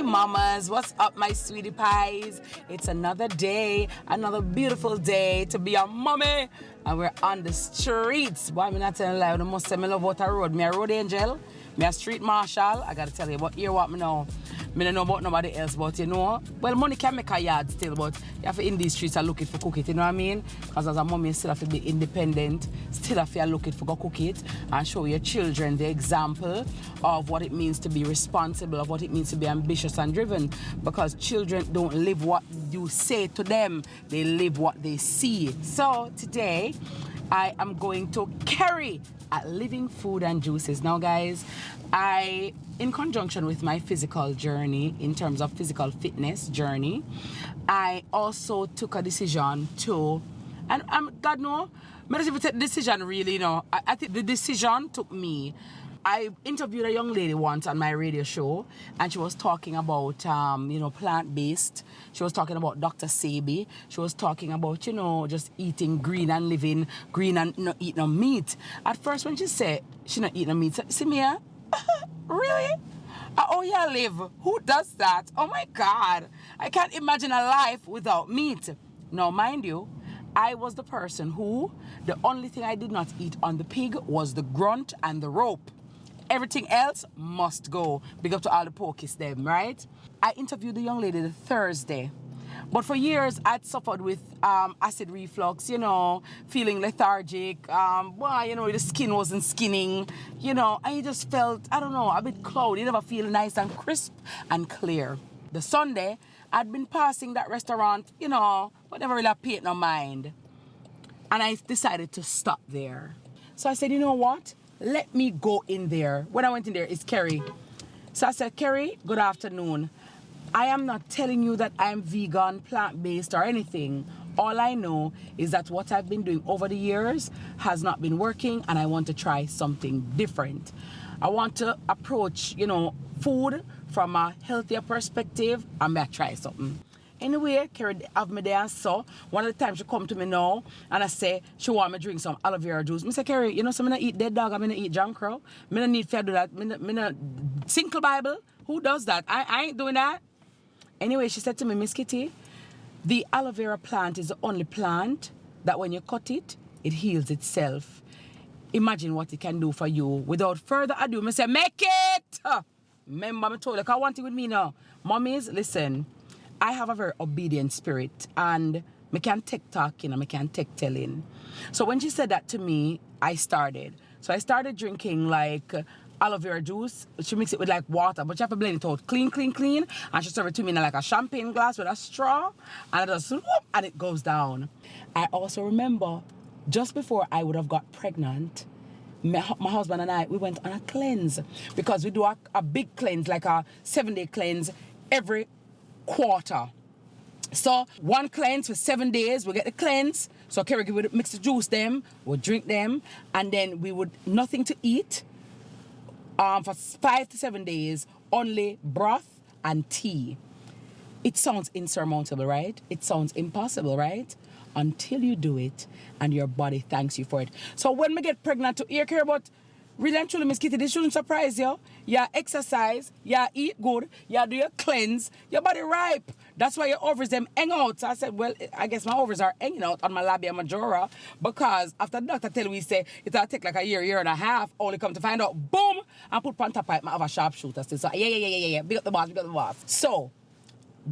mamas, what's up my sweetie pies? It's another day, another beautiful day to be a mommy, and we're on the streets. Boy, I'm not telling you, I must say I love out a road. Me a road angel, me a street marshal. I gotta tell you, but hear what me know. Me don't know about nobody else, but you know, well, money can make a yard still, but you have to in these streets and look it for cook it, you know what I mean? Because as a mom, you still have to be independent, still have to look it for go cook it, and show your children the example of what it means to be responsible, of what it means to be ambitious and driven, because children don't live what you say to them, they live what they see. So today, I am going to carry at Living Food and Juices. Now guys, in conjunction with my physical journey, in terms of physical fitness journey, I also took a decision to, and God know, I don't even take the decision really, you know. I think the decision took me. I interviewed a young lady once on my radio show, and she was talking about, you know, plant-based. She was talking about Dr. Sebi. She was talking about, you know, just eating green and living green and not eating no meat. At first, when she said she not eating no meat, I said, see me, really? Oh yeah, Liv. Who does that? Oh my God. I can't imagine a life without meat. Now, mind you, I was the person who, the only thing I did not eat on the pig was the grunt and the rope. Everything else must go. Big up to all the pokies them, right? I interviewed the young lady the Thursday. But for years, I'd suffered with acid reflux, you know, feeling lethargic. Well, you know, the skin wasn't skinning. You know, I just felt, I don't know, a bit cloudy. You never feel nice and crisp and clear. The Sunday, I'd been passing that restaurant, you know, but never really paid no mind. And I decided to stop there. So I said, you know what? Let me go in there. When I went in there, it's Kerry. So I said, Kerry, good afternoon. I am not telling you that I'm vegan, plant-based, or anything. All I know is that what I've been doing over the years has not been working, and I want to try something different. I want to approach, you know, food from a healthier perspective, and I try something. Anyway, Kerry have me there, so one of the times she come to me now, and I say, she want me to drink some aloe vera juice. I say, Kerry, you know, so I don't eat dead dog, I don't eat junk crow. I don't need to do that. I don't single Bible. Who does that? I ain't doing that. Anyway, she said to me, Miss Kitty, the aloe vera plant is the only plant that when you cut it, it heals itself. Imagine what it can do for you. Without further ado, I say, make it! Remember, I told you, I want it with me now. Mommies, listen, I have a very obedient spirit, and I can take talking and I can take telling. So when she said that to me, I started. So I started drinking like aloe vera juice. She mix it with like water, but you have to blend it out clean. And she serve it to me in like a champagne glass with a straw, and it just whoop, and it goes down. I also remember just before I would have got pregnant, my husband and I, we went on a cleanse, because we do a big cleanse, like a 7-day cleanse every quarter. So one cleanse for 7 days, we get the cleanse. So Kerry would mix the juice them, we'll drink them, and then we would nothing to eat. For 5 to 7 days, only broth and tea. It sounds insurmountable, right? It sounds impossible, right? Until you do it and your body thanks you for it. So when we get pregnant, to hear about really and truly, Miss Kitty, this shouldn't surprise you. You exercise, you eat good, you do your cleanse, your body ripe. That's why your ovaries them hang out. So I said, well, I guess my ovaries are hanging out on my labia majora, because after the doctor tell me, say it'll take like a year and a half, only come to find out, boom, and put on top of it, I have a sharpshooter still. So yeah. Big up the boss. So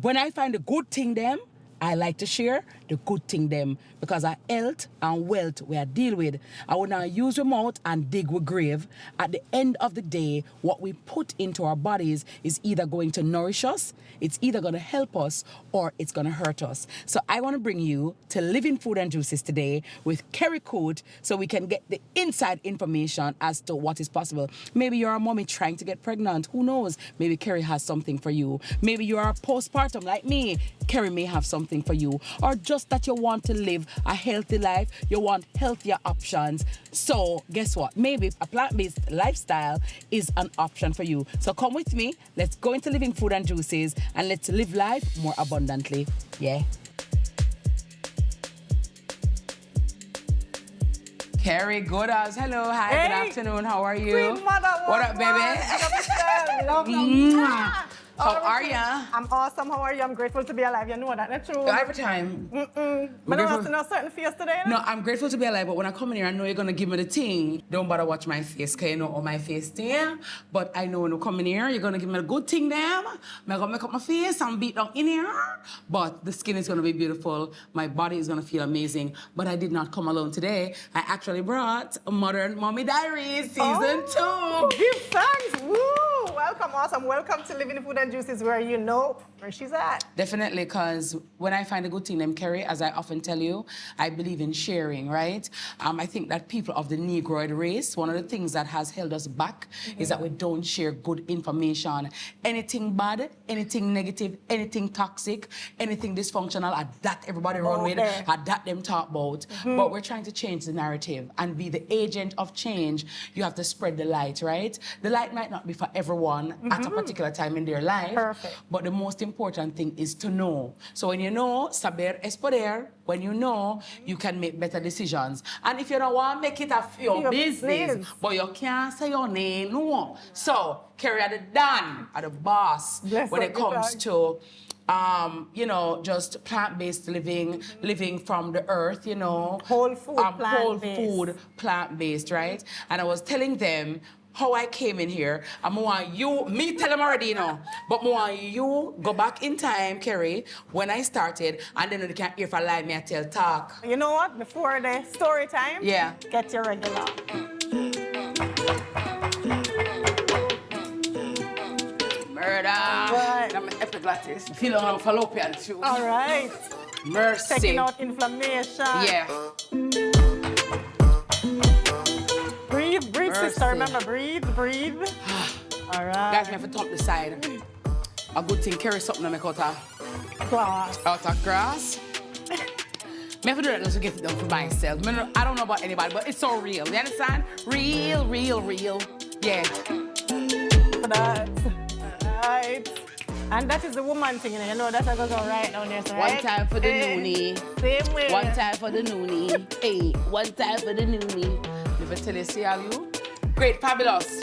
when I find the good thing them, I like to share the good thing them, because our health and wealth we are deal with. I will now use your mouth and dig with grave. At the end of the day, what we put into our bodies is either going to nourish us, it's either going to help us, or it's going to hurt us. So I want to bring you to Living Food and Juices today with Kerry Coot, so we can get the inside information as to what is possible. Maybe you're a mommy trying to get pregnant. Who knows? Maybe Kerry has something for you. Maybe you're a postpartum like me. Kerry may have something for you. Or just that you want to live a healthy life, you want healthier options. So guess what? Maybe a plant-based lifestyle is an option for you. So come with me, let's go into Living Food and Juices, and let's live life more abundantly. Yeah. Kerry Goodhouse, hello, hi, Good afternoon, how are you? Queen Mother, what up, baby? Love you. How are ya? I'm awesome. How are you? I'm grateful to be alive. You know that, that's true. Every time. But I don't want to know certain face today. No, I'm grateful to be alive, but when I come in here, I know you're gonna give me the thing. Don't bother watch my face, cause you know all my face there. But I know when you come in here, you're gonna give me a good thing there. I'm gonna make up my face and beat down in here. But the skin is gonna be beautiful. My body is gonna feel amazing. But I did not come alone today. I actually brought Modern Mommy Diaries season 2. Give thanks. Woo! Welcome, awesome. Welcome to Living the Food and Juices, where you know where she's at. Definitely, because when I find a good thing named Kerry, as I often tell you, I believe in sharing, right? I think that people of the Negroid race, one of the things that has held us back is that we don't share good information. Anything bad, anything negative, anything toxic, anything dysfunctional, that everybody run with, that them talk about. But we're trying to change the narrative and be the agent of change. You have to spread the light, right? The light might not be for everyone at a particular time in their life. Perfect. But the most important thing is to know. So when you know, saber es poder. When you know, you can make better decisions. And if you don't want to make it your business, but you can't say your name, no. So, Kerry are the Don, are the boss when it comes to you know, just plant-based living from the earth, you know. Whole food, plant-based, right? And I was telling them how I came in here. And I want you, me tell them already, you know, but I want you go back in time, Kerry, when I started, and then you can hear for live me I tell talk. You know what? Before the story time, get your regular. Murder. Right. I'm an epiglottis. Feel on fallopian tube. All right. Mercy. Taking out inflammation. Yeah. Breathe, sister. Remember, breathe. All right. Guys, me have to top the side. A good thing, carry something to make out of grass. Me have to do that just to get it done for myself. I don't know about anybody, but it's so real. You understand? Real. Yeah. For that. All right. And that is the woman thing, you know that goes on right down there, right? One time for the noonie. Same way. One time for the noonie. Hey, one time for the noonie. If I tell you, see all you? Great, fabulous.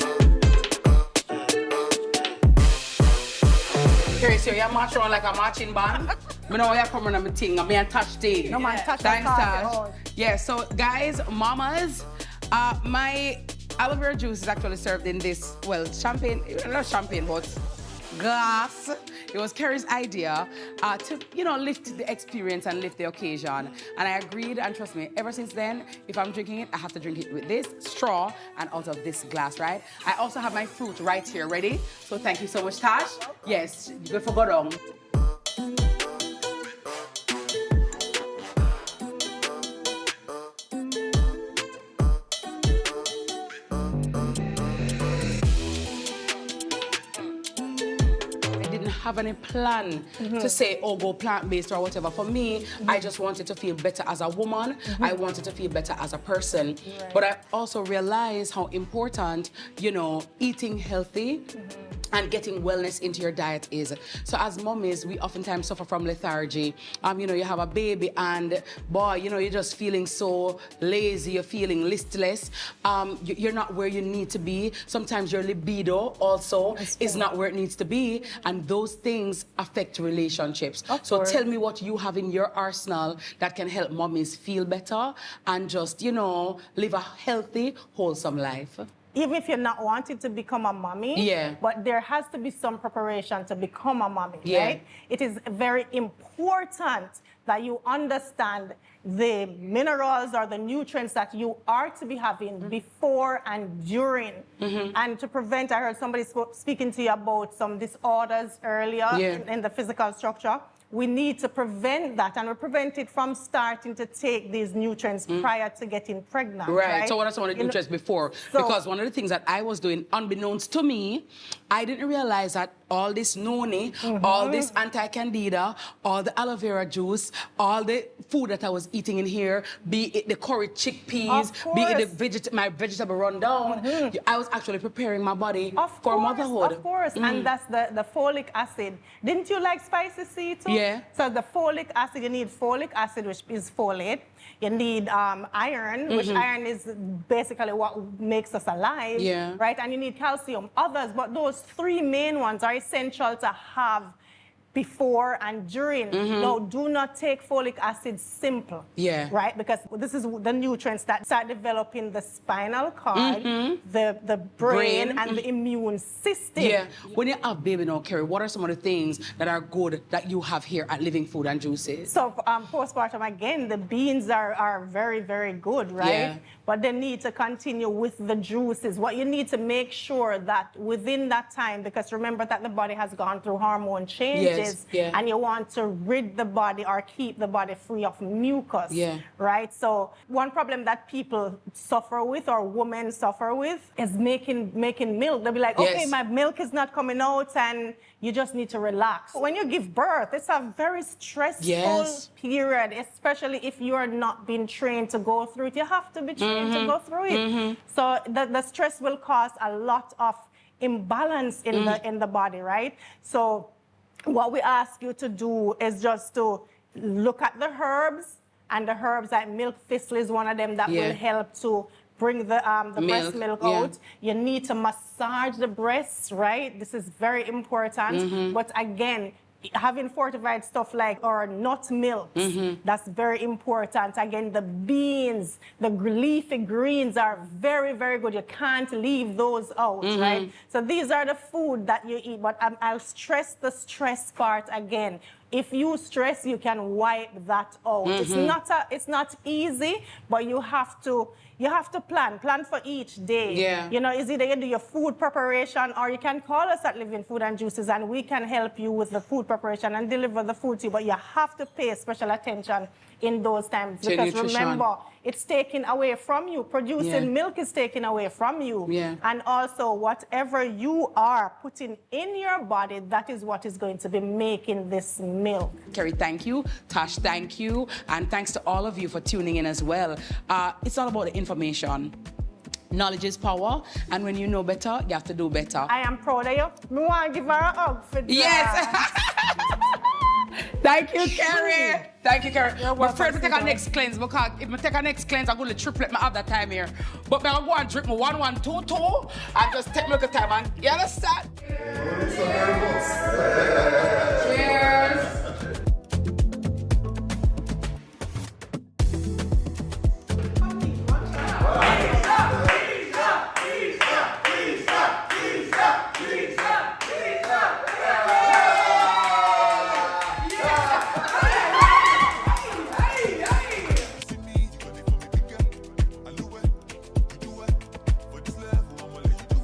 Kerry, so you march around like a marching band. I know you come on my thing, I'm touch thing. No man, touch Thanks, that. Tash. Yeah, so guys, mamas, my aloe vera juice is actually served in this, well, champagne, not champagne, but glass. It was Kerry's idea to, you know, lift the experience and lift the occasion. And I agreed, and trust me, ever since then, if I'm drinking it, I have to drink it with this straw and out of this glass, right? I also have my fruit right here ready. So thank you so much, Tash. Yes, good for go down. Have any plan to say, oh, go plant-based or whatever. For me, I just wanted to feel better as a woman. I wanted to feel better as a person. Right. But I also realized how important, you know, eating healthy and getting wellness into your diet is. So as mommies, we oftentimes suffer from lethargy. You know, you have a baby and boy, you know, you're just feeling so lazy, you're feeling listless. You're not where you need to be. Sometimes your libido also is not where it needs to be. And those things affect relationships. So tell me what you have in your arsenal that can help mommies feel better and just, you know, live a healthy, wholesome life. Even if you're not wanting to become a mommy, but there has to be some preparation to become a mommy, right? It is very important that you understand the minerals or the nutrients that you are to be having before and during. And to prevent, I heard somebody speaking to you about some disorders earlier in the physical structure. We need to prevent that, and we prevent it from starting to take these nutrients prior to getting pregnant. Right. So what are some of the nutrients before? Because one of the things that I was doing, unbeknownst to me, I didn't realize that all this noni, all this anti-candida, all the aloe vera juice, all the food that I was eating in here, be it the curry chickpeas, be it the my vegetable rundown, I was actually preparing my body for motherhood. Of course, and that's the folic acid. Didn't you like spicy C too? Yeah. So the folic acid, you need folic acid, which is folate. You need iron, which iron is basically what makes us alive, right? And you need calcium. Others, but those three main ones are essential to have before and during. No, do not take folic acid simple, right? Because this is the nutrients that start developing the spinal cord, the brain, and the immune system. Yeah. When you have baby now, Kerry, what are some of the things that are good that you have here at Living Food and Juices? So postpartum, again, the beans are very, very good, right? Yeah. But they need to continue with the juices. What you need to make sure that within that time, because remember that the body has gone through hormone changes, and you want to rid the body or keep the body free of mucus, right? So one problem that people suffer with or women suffer with is making milk. They'll be like, okay, my milk is not coming out, and you just need to relax. When you give birth, it's a very stressful period, especially if you are not being trained to go through it. You have to be trained to go through it. So the stress will cause a lot of imbalance in the body, right? So what we ask you to do is just to look at the herbs, and the herbs like milk thistle is one of them that will help to bring the breast milk out. You need to massage the breasts, right? This is very important. But again, having fortified stuff like or nut milk, that's very important. Again, the beans, the leafy greens are very, very good. You can't leave those out, right? So these are the food that you eat, but I'll stress the stress part again. If you stress, you can wipe that out. It's not easy, but you have to plan for each day. You know, is either you do your food preparation, or you can call us at Living Food and Juices, and we can help you with the food preparation and deliver the food to you. But you have to pay special attention in those times, because remember, it's taken away from you. Producing milk is taken away from you. And also, whatever you are putting in your body, that is what is going to be making this milk. Kerry, thank you. Tash, thank you. And thanks to all of you for tuning in as well. It's all about the information. Knowledge is power, and when you know better, you have to do better. I am proud of you. I want to give her a hug for that. Yes. Thank you, Kerry. Thank you, Kerry. We're afraid to take our next cleanse, because if I take our next cleanse, I'm going to triplet my other time here. But I'm going to go and drink my 1-1-2-2 and just take my little time, and you understand? Cheers.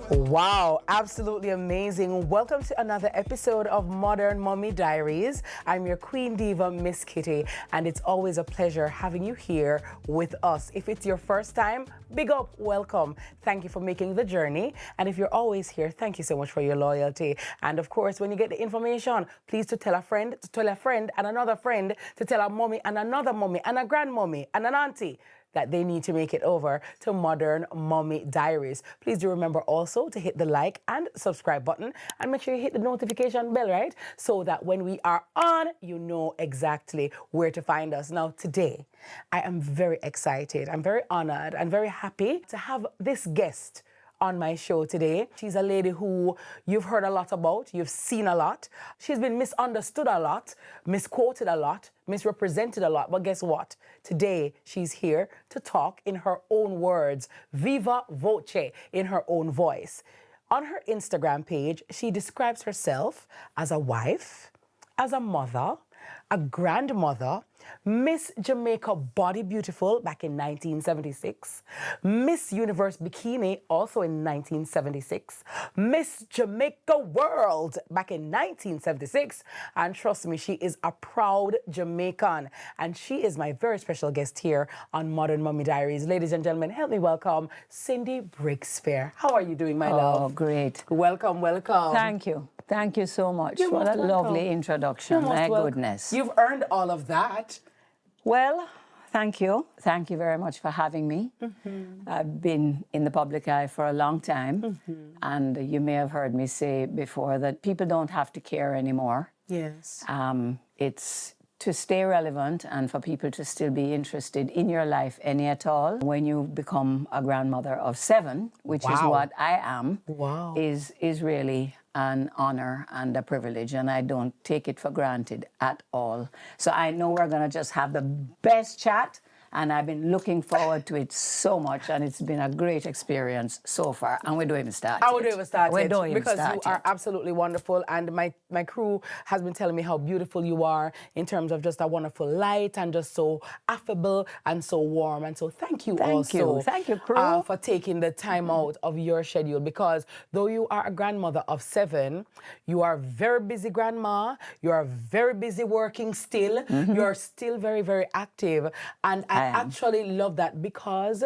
Wow, absolutely amazing. Welcome to another episode of Modern Mommy Diaries. I'm your Queen Diva, Miss Kitty, and it's always a pleasure having you here with us. If it's your first time, big up, welcome. Thank you for making the journey. And if you're always here, thank you so much for your loyalty. And of course, when you get the information, please to tell a friend, and another friend, to tell a mommy and another mommy and a grandmommy and an auntie that they need to make it over to Modern Mommy Diaries. Please do remember also to hit the like and subscribe button, and make sure you hit the notification bell, right? So that when we are on, you know exactly where to find us. Now, today, I am very excited. I'm very honored and very happy to have this guest on my show today. She's a lady who you've heard a lot about, you've seen a lot. She's been misunderstood a lot, misquoted a lot, misrepresented a lot, but guess what? Today, she's here to talk in her own words, viva voce, in her own voice. On her Instagram page, she describes herself as a wife, as a mother, a grandmother, Miss Jamaica Body Beautiful back in 1976, Miss Universe Bikini also in 1976, Miss Jamaica World back in 1976, and trust me, she is a proud Jamaican, and she is my very special guest here on Modern Mommy Diaries. Ladies and gentlemen, help me welcome Cindy Breakspeare. How are you doing, my love? Oh, great. Welcome, welcome. Thank you. Thank you so much. You're What a most lovely welcome. introduction. My goodness. You've earned all of that. Well, thank you. Thank you very much for having me. I've been in the public eye for a long time, and you may have heard me say before that people don't have to care anymore. Yes. It's to stay relevant and for people to still be interested in your life, any at all. When you become a grandmother of 7, which is what I am, is really an honor and a privilege, and I don't take it for granted at all. So I know we're going to just have the best chat, and I've been looking forward to it so much, and it's been a great experience so far. And we don't even start. I would even start We don't even because start you are yet. absolutely wonderful, and my crew has been telling me how beautiful you are in terms of just a wonderful light and just so affable and so warm. And so thank you Thank you, crew. for taking the time out of your schedule, because though you are a grandmother of 7, you are a very busy grandma. You are very busy working still. You are still very, very active, and I actually love that, because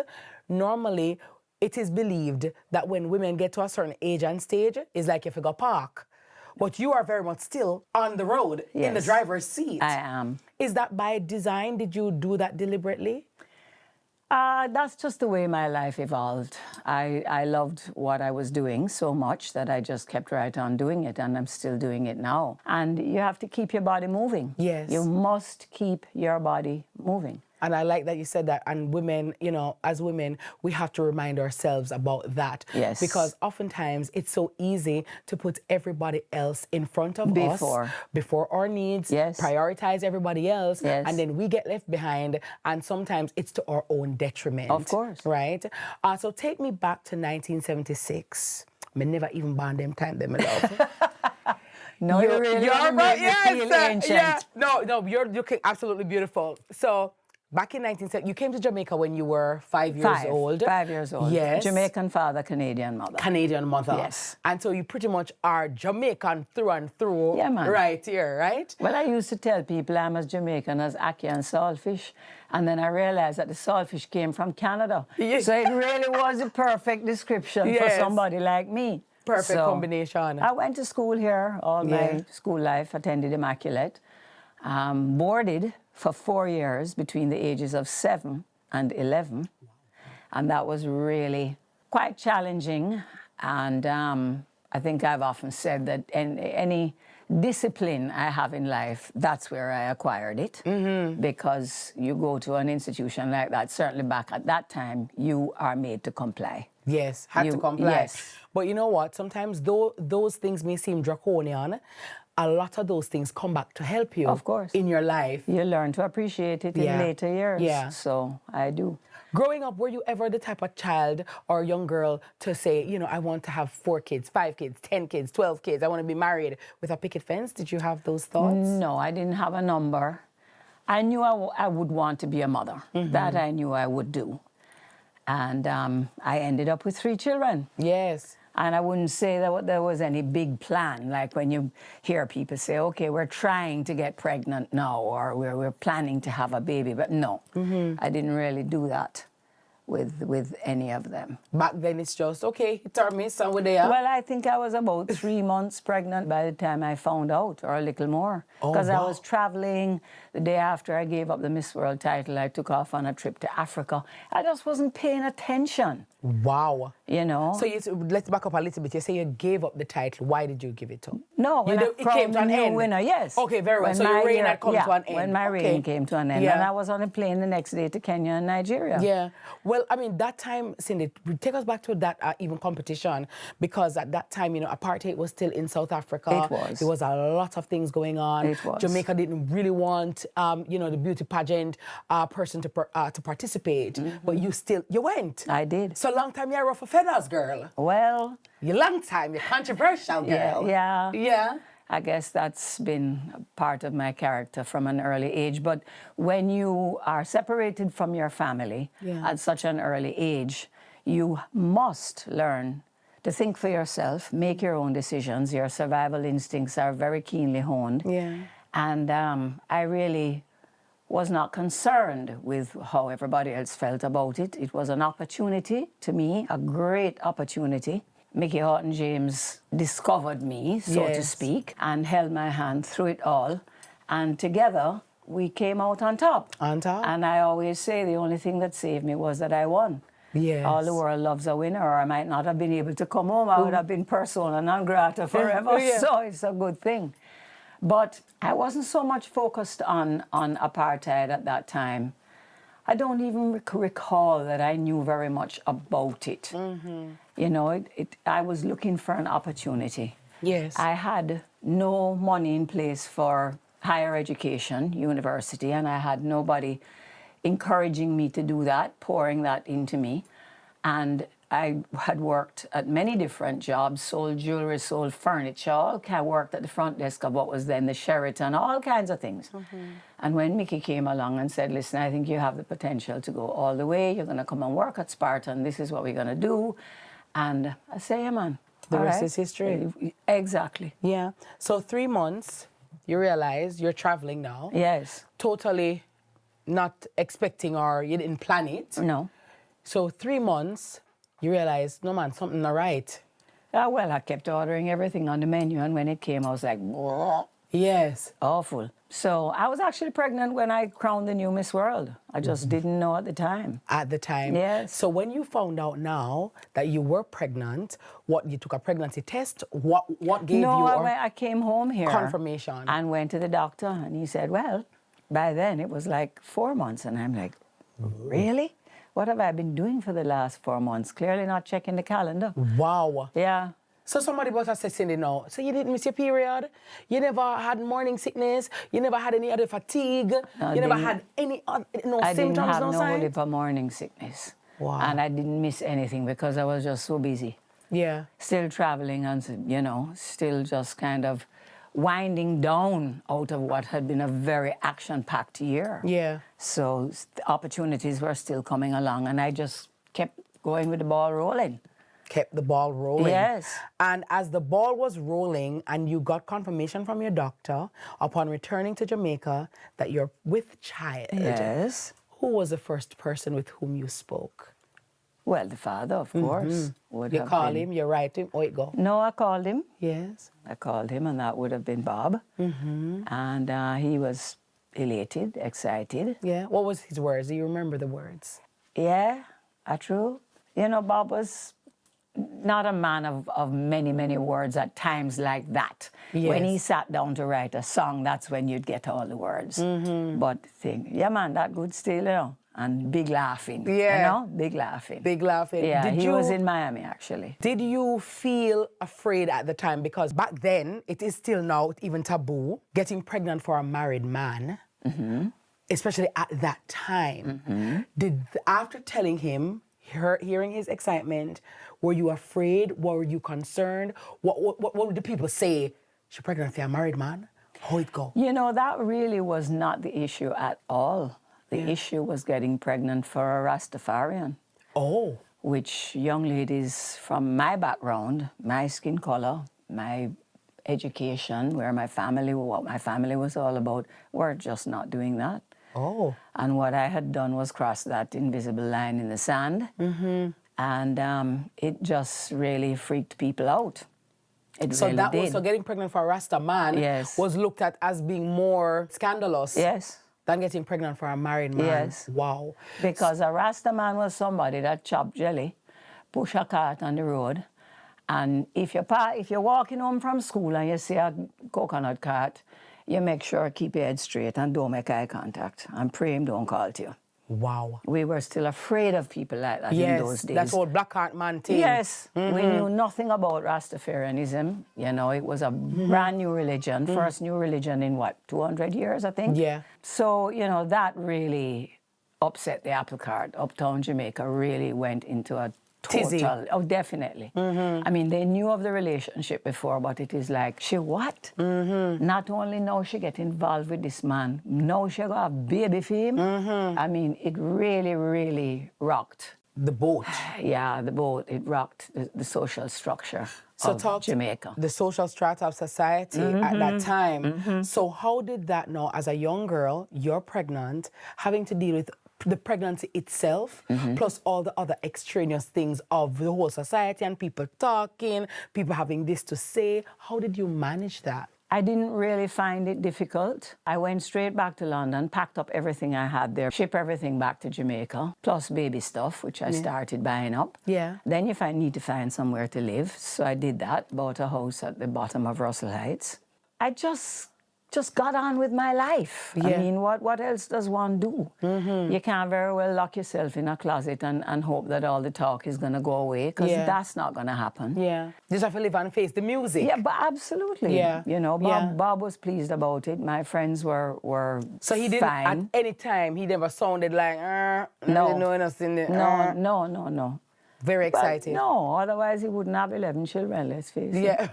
normally it is believed that when women get to a certain age and stage, it's like if you go park. But you are very much still on the road, in the driver's seat. I am. Is that by design? Did you do that deliberately? That's just the way my life evolved. I loved what I was doing so much that I just kept right on doing it, and I'm still doing it now. And you have to keep your body moving. Yes. You must keep your body moving. And I like that you said that. And women, you know, as women, we have to remind ourselves about that. Yes. Because oftentimes it's so easy to put everybody else in front of us. Before our needs. Yes. Prioritize everybody else. Yes. And then we get left behind. And sometimes it's to our own detriment. Of course. Right? So take me back to 1976. Me never even born them time, them, my love. No, you're really right. feel ancient. Yeah. No, you're absolutely beautiful. So back in 1970, you came to Jamaica when you were 5 years old. 5 years old. Yes. Jamaican father, Canadian mother. Canadian mother. Yes. And so you pretty much are Jamaican through and through. Yeah, man. Right here, right? Well, I used to tell people I'm as Jamaican as ackee and saltfish. And then I realized that the saltfish came from Canada. Yes. So it really was a perfect description for somebody like me. Perfect combination. I went to school here all my school life, attended Immaculate, boarded for 4 years between the ages of 7 and 11. And that was really quite challenging. And I think I've often said that any discipline I have in life, that's where I acquired it. Because you go to an institution like that, certainly back at that time, you are made to comply. Yes, had to comply. Yes. But you know what? Sometimes though those things may seem draconian, a lot of those things come back to help you. Of course. In your life. You learn to appreciate it in later years. Yeah. So I do. Growing up, were you ever the type of child or young girl to say, you know, I want to have 4 kids, 5 kids, 10 kids, 12 kids, I want to be married with a picket fence? Did you have those thoughts? No, I didn't have a number. I knew I would want to be a mother. That I knew I would do. And I ended up with 3 children. Yes. And I wouldn't say that there was any big plan, like when you hear people say, okay, we're trying to get pregnant now, or we're planning to have a baby. But no, I didn't really do that with any of them. Back then it's just, okay, it's our miss and we're there. Well, I think I was about 3 months pregnant by the time I found out, or a little more. Because I was traveling. The day after I gave up the Miss World title, I took off on a trip to Africa. I just wasn't paying attention. Wow. You know? So let's back up a little bit. You say you gave up the title. Why did you give it up? No, when it came to an end. Winner, yes. Okay, very well. So your reign had come to an end. When my reign came to an end. And I was on a plane the next day to Kenya and Nigeria. Yeah. Well, I mean, that time, Cindy, take us back to that even competition, because at that time, you know, apartheid was still in South Africa. It was. There was a lot of things going on. It was. Jamaica didn't really want, you know, the beauty pageant person to participate, but you went. I did. So long time you're rough for feathers, girl. Well. You long time, you're controversial, girl. Yeah. Yeah. I guess that's been a part of my character from an early age. But when you are separated from your family at such an early age, you must learn to think for yourself, make your own decisions. Your survival instincts are very keenly honed. Yeah. And I really was not concerned with how everybody else felt about it. It was an opportunity to me, a great opportunity. Mickey Horton James discovered me, so to speak, and held my hand through it all. And together, we came out on top. On top. And I always say the only thing that saved me was that I won. Yes. All the world loves a winner, or I might not have been able to come home. I would have been persona non grata forever, so it's a good thing. But I wasn't so much focused on apartheid at that time. I don't even recall that I knew very much about it. You know, I was looking for an opportunity. Yes. I had no money in place for higher education, university, and I had nobody encouraging me to do that, pouring that into me. And I had worked at many different jobs, sold jewelry, sold furniture, I worked at the front desk of what was then the Sheraton, all kinds of things. And when Mickey came along and said, listen, I think you have the potential to go all the way, you're going to come and work at Spartan, this is what we're going to do. And I say, yeah, man. The rest is history. Exactly. Yeah. So 3 months, you realize you're traveling now. Yes. Totally not expecting, or you didn't plan it. No. So 3 months, you realize, no man, something not right. Well, I kept ordering everything on the menu, and when it came, I was like, whoa. Yes. Awful. So I was actually pregnant when I crowned the new Miss World. I just didn't know at the time. At the time. Yes. So when you found out now that you were pregnant, you took a pregnancy test? What gave you I came home here. Confirmation. And went to the doctor, and he said, well, by then it was like 4 months. And I'm like, really? What have I been doing for the last 4 months? Clearly not checking the calendar. Wow. Yeah. So somebody but said, Cindy, now, so you didn't miss your period? You never had morning sickness? You never had any other fatigue? You never had any other, symptoms, I didn't have no signs? only for morning sickness. Wow. And I didn't miss anything because I was just so busy. Yeah. Still traveling and, still just kind of winding down out of what had been a very action-packed year. Yeah. So the opportunities were still coming along, and I just kept going with the ball rolling. Kept the ball rolling. Yes. And as the ball was rolling and you got confirmation from your doctor upon returning to Jamaica that you're with child. Yes. Who was the first person with whom you spoke? Well, the father, of course. You call him, you write him, oh, it go. No, I called him. Yes. I called him, and that would have been Bob. And he was elated, excited. Yeah. What was his words? Do you remember the words? Yeah, true. Bob was not a man of many, many words at times like that. Yes. When he sat down to write a song, that's when you'd get all the words. But yeah, man, that good still, and big laughing. Yeah. Big laughing. Big laughing. Yeah, he was in Miami, actually. Did you feel afraid at the time? Because back then, it is still now even taboo, getting pregnant for a married man, especially at that time. After telling him, hearing his excitement, were you afraid? Were you concerned? What would the people say? She's pregnant for a married man? How it go? That really was not the issue at all. The issue was getting pregnant for a Rastafarian. Oh. Which young ladies from my background, my skin color, my education, what my family was all about, were just not doing that. Oh. And what I had done was cross that invisible line in the sand. And it just really freaked people out. It really did. So getting pregnant for a Rasta man was looked at as being more scandalous than getting pregnant for a married man. Yes. Wow. Because a Rasta man was somebody that chopped jelly, push a cart on the road, and if you're walking home from school and you see a coconut cart, you make sure keep your head straight and don't make eye contact and pray him don't call to you. Wow. We were still afraid of people like that in those days. That's old black heart man thing. Yes. We knew nothing about Rastafarianism. It was a brand new religion, first new religion in 200 years, I think? Yeah. So, that really upset the apple cart. Uptown Jamaica really went into a Tizzy. Oh, definitely. I mean, they knew of the relationship before, but it is like, she what? Not only now she get involved with this man, now she got a baby for him. I mean, it really, really rocked. The boat. Yeah, the boat. It rocked the social structure of Jamaica. The social strata of society at that time. So how did that now, as a young girl, you're pregnant, having to deal with the pregnancy itself, plus all the other extraneous things of the whole society and people talking, people having this to say. How did you manage that? I didn't really find it difficult. I went straight back to London, packed up everything I had there, shipped everything back to Jamaica, plus baby stuff, which I started buying up. Yeah. Then you need to find somewhere to live. So I did that, bought a house at the bottom of Russell Heights. I just got on with my life. Yeah. I mean, what else does one do? You can't very well lock yourself in a closet and hope that all the talk is going to go away, because that's not going to happen. Yeah. You just have to live and face the music. Yeah, but absolutely. Yeah. You know, Bob was pleased about it. My friends were So he didn't, fine. at any time, he never sounded like, No. No. Very excited. But no, otherwise he wouldn't have 11 children, let's face it. Yeah.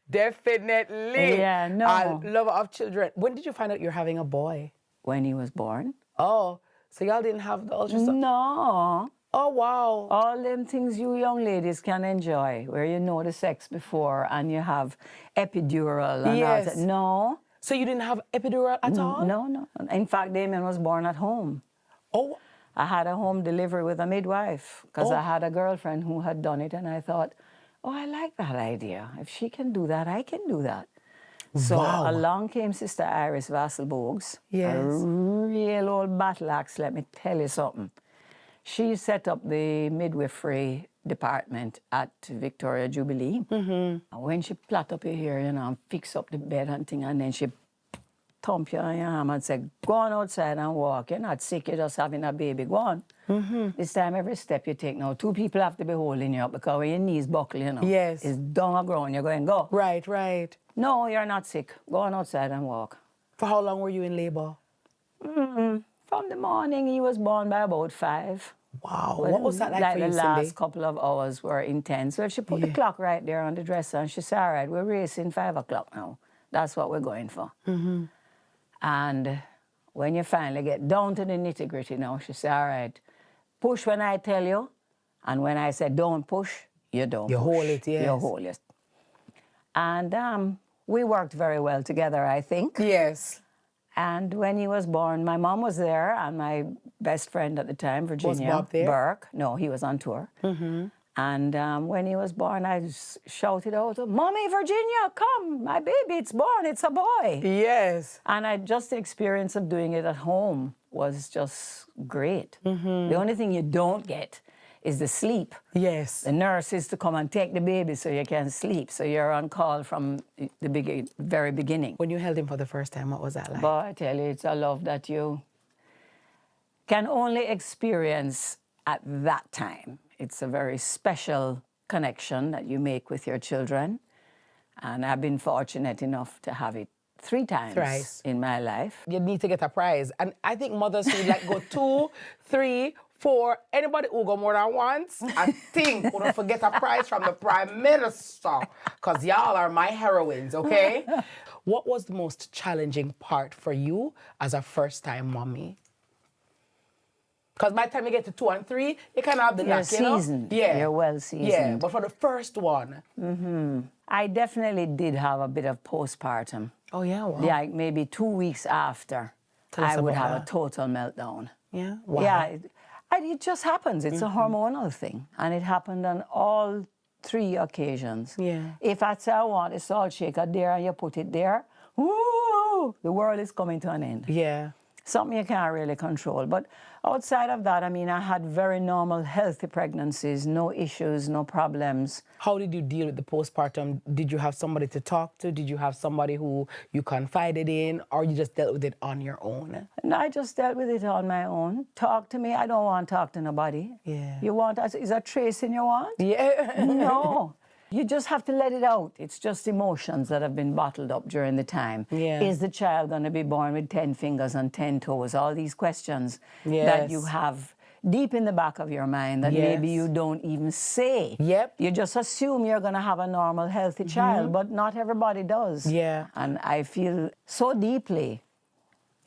Definitely. Yeah, no. I love of children. When did you find out you're having a boy? When he was born. Oh, so y'all didn't have the ultrasound? No. Oh, wow. All them things you young ladies can enjoy, where you know the sex before and you have epidural and all that. No. So you didn't have epidural at all? No. In fact, Damian was born at home. Oh. I had a home delivery with a midwife because I had a girlfriend who had done it, and I thought, oh, I like that idea. If she can do that, I can do that. So along came Sister Iris Vassal-Bogues, a real old battle axe, let me tell you something. She set up the midwifery department at Victoria Jubilee. And when she plait up your hair, you know, and fix up the bed and thing, and then she thump you on your arm and say, go on outside and walk. You're not sick, you're just having a baby. Go on. This time, every step you take now, 2 people have to be holding you up, because when your knees buckle, you know, it's down the ground, you're going, go. Right. No, you're not sick. Go on outside and walk. For how long were you in labor? From the morning, he was born by about 5. Wow. What was that like for you, Cindy? The last couple of hours were intense. Well, she put the clock right there on the dresser, and she said, all right, we're racing 5 o'clock now. That's what we're going for. And when you finally get down to the nitty-gritty now, she said, all right, push when I tell you, and when I say don't push, you don't push. You hold it, yes. You hold it. And we worked very well together, I think. Yes. And when he was born, my mom was there, and my best friend at the time, Virginia Was Bob there? Burke. No, he was on tour. And when he was born, I shouted out, Mommy, Virginia, come, my baby, it's born, it's a boy. Yes. And just the experience of doing it at home was just great. The only thing you don't get is the sleep. Yes. The nurse is to come and take the baby so you can sleep. So you're on call from the very beginning. When you held him for the first time, what was that like? But I tell you, it's a love that you can only experience at that time. It's a very special connection that you make with your children. And I've been fortunate enough to have it 3 times Thrice. in my life. You need to get a prize. And I think mothers should like go 2, 3, 4. Anybody who go more than once, I think we don't forget a prize from the Prime Minister. Because y'all are my heroines, okay? What was the most challenging part for you as a first-time mommy? Because by the time you get to 2 and 3, you kind of have the knack, you know? Seasoned. Yeah. You're well seasoned. Yeah, but for the first one. I definitely did have a bit of postpartum. Oh, yeah? Wow. Like maybe 2 weeks after, I would have that. a total meltdown. Yeah? Wow. Yeah, it just happens. It's a hormonal thing. And it happened on all 3 occasions. Yeah. If I say I want a salt shaker there and you put it there, woo, the world is coming to an end. Yeah. Something you can't really control. But outside of that, I mean, I had very normal, healthy pregnancies, no issues, no problems. How did you deal with the postpartum? Did you have somebody to talk to? Did you have somebody who you confided in? Or you just dealt with it on your own? No, I just dealt with it on my own. Talk to me. I don't want to talk to nobody. Yeah. You want, is that tracing you want? Yeah. No. You just have to let it out. It's just emotions that have been bottled up during the time. Yeah. Is the child going to be born with 10 fingers and 10 toes? All these questions that you have deep in the back of your mind that maybe you don't even say. Yep. You just assume you're going to have a normal, healthy child, but not everybody does. Yeah. And I feel so deeply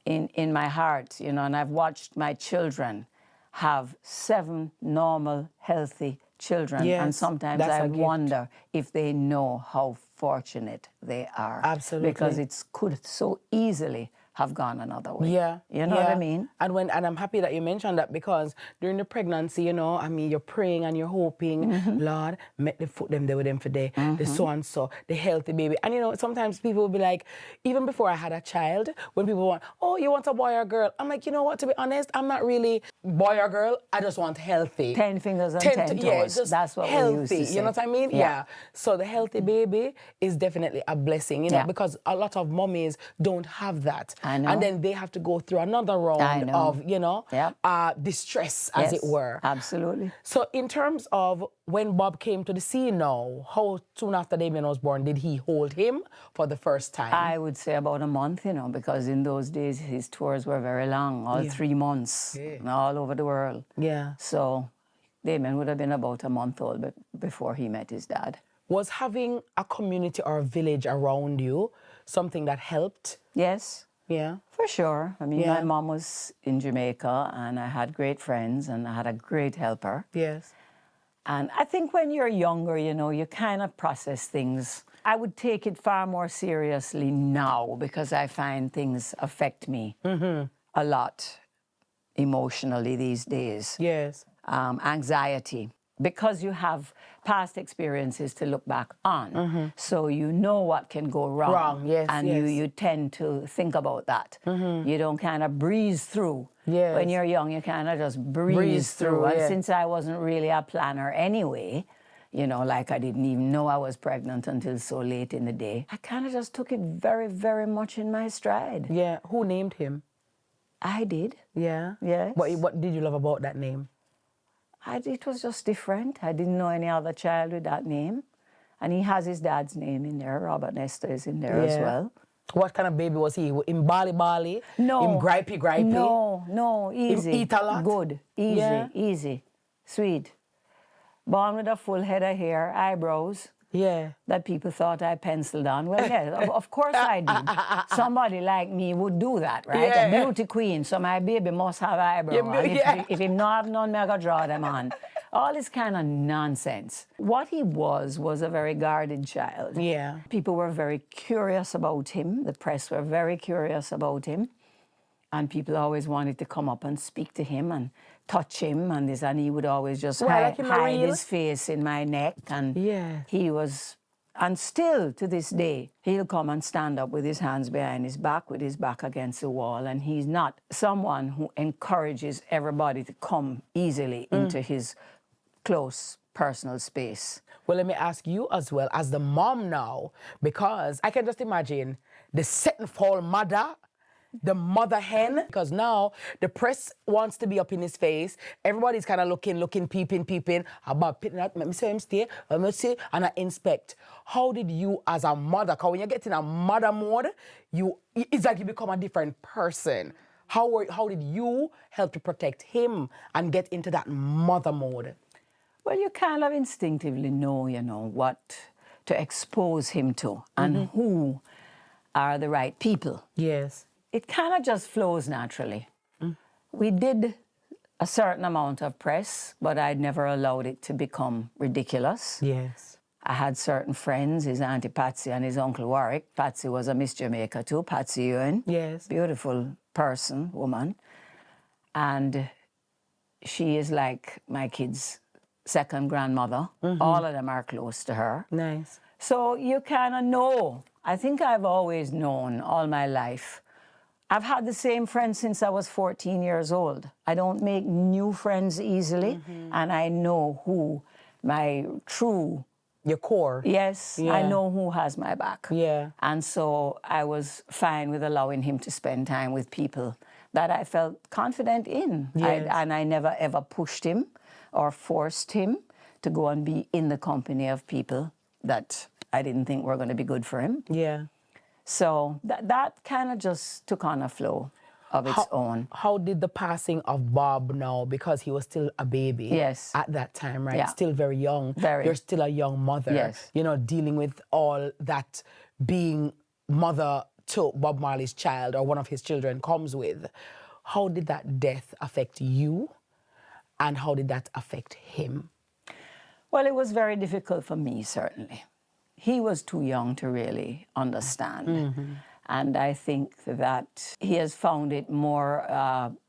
in my heart, you know, and I've watched my children have 7 normal, healthy children. Yes, and sometimes that's I a gift. wonder if they know how fortunate they are. Absolutely. Because it could so easily have gone another way. Yeah. You know what I mean? And I'm happy that you mentioned that, because during the pregnancy, you know, I mean, you're praying and you're hoping, Lord, make the foot them there with them for the so-and-so, the healthy baby. And, you know, sometimes people will be like, even before I had a child, when people want, oh, you want a boy or girl? I'm like, you know what, to be honest, I'm not really boy or girl. I just want healthy. 10 fingers and 10 toes. Yeah, just that's what healthy, we used to say. You know what I mean? Yeah. So the healthy baby is definitely a blessing, you know, because a lot of mummies don't have that. I know. And then they have to go through another round of, you know, distress, as it were. Absolutely. So in terms of when Bob came to the scene now, how soon after Damian was born did he hold him for the first time? I would say about a month, you know, because in those days his tours were very long, all 3 months, all over the world. Yeah. So Damian would have been about a month old before he met his dad. Was having a community or a village around you something that helped? Yes. Yeah. For sure. I mean, my mom was in Jamaica, and I had great friends, and I had a great helper. Yes. And I think when you're younger, you know, you kind of process things. I would take it far more seriously now, because I find things affect me a lot emotionally these days. Yes. Anxiety, because you have past experiences to look back on. So you know what can go wrong. And you tend to think about that. You don't kind of breeze through. When you're young, you kind of just breeze through. And since I wasn't really a planner anyway, you know, like I didn't even know I was pregnant until so late in the day, I kind of just took it very, very much in my stride. Yeah. Who named him? I did. Yeah. Yes. What did you love about that name? It was just different. I didn't know any other child with that name. And he has his dad's name in there. Robert Nestor is in there as well. What kind of baby was he? In Bali? No. In gripey? No, easy. Eat a lot? Good, easy, sweet. Born with a full head of hair, eyebrows. Yeah. That people thought I penciled on. Well, yeah, of course I did. Somebody like me would do that, right? A beauty queen, so my baby must have eyebrows. If him not have none, I gotta draw them on. All this kind of nonsense. What he was a very guarded child. Yeah. People were very curious about him. The press were very curious about him. And people always wanted to come up and speak to him and touch him, and he would always just hide his face in my neck. And he was, and still to this day, he'll come and stand up with his hands behind his back, with his back against the wall, and he's not someone who encourages everybody to come easily into his close personal space. Well, let me ask you as well, as the mom now, because I can just imagine the set and fall mother, the mother hen, because now the press wants to be up in his face. Everybody's kind of looking, peeping, about picking out, let me see him stay, let me see, and I inspect. How did you as a mother, because when you get in a mother mode, it's like you become a different person. How did you help to protect him and get into that mother mode? Well, you kind of instinctively know, you know, what to expose him to and who are the right people. Yes. It kind of just flows naturally. We did a certain amount of press, but I'd never allowed it to become ridiculous. Yes. I had certain friends, his Auntie Patsy and his Uncle Warwick. Patsy was a Miss Jamaica too, Patsy Ewan. Yes. Beautiful person, woman. And she is like my kids' second grandmother. All of them are close to her. Nice. So you kind of know. I think I've always known all my life. I've had the same friends since I was 14 years old. I don't make new friends easily, and I know who my true... Your core. Yes, I know who has my back. Yeah. And so I was fine with allowing him to spend time with people that I felt confident in. Yes. And I never, ever pushed him or forced him to go and be in the company of people that I didn't think were going to be good for him. Yeah. So that kind of just took on a flow of its own. How did the passing of Bob now, because he was still a baby at that time, right? Yeah. Still very young. Very. You're still a young mother. Yes. You know, dealing with all that being mother to Bob Marley's child or one of his children comes with. How did that death affect you, and how did that affect him? Well, it was very difficult for me, certainly. He was too young to really understand. And I think that he has found it more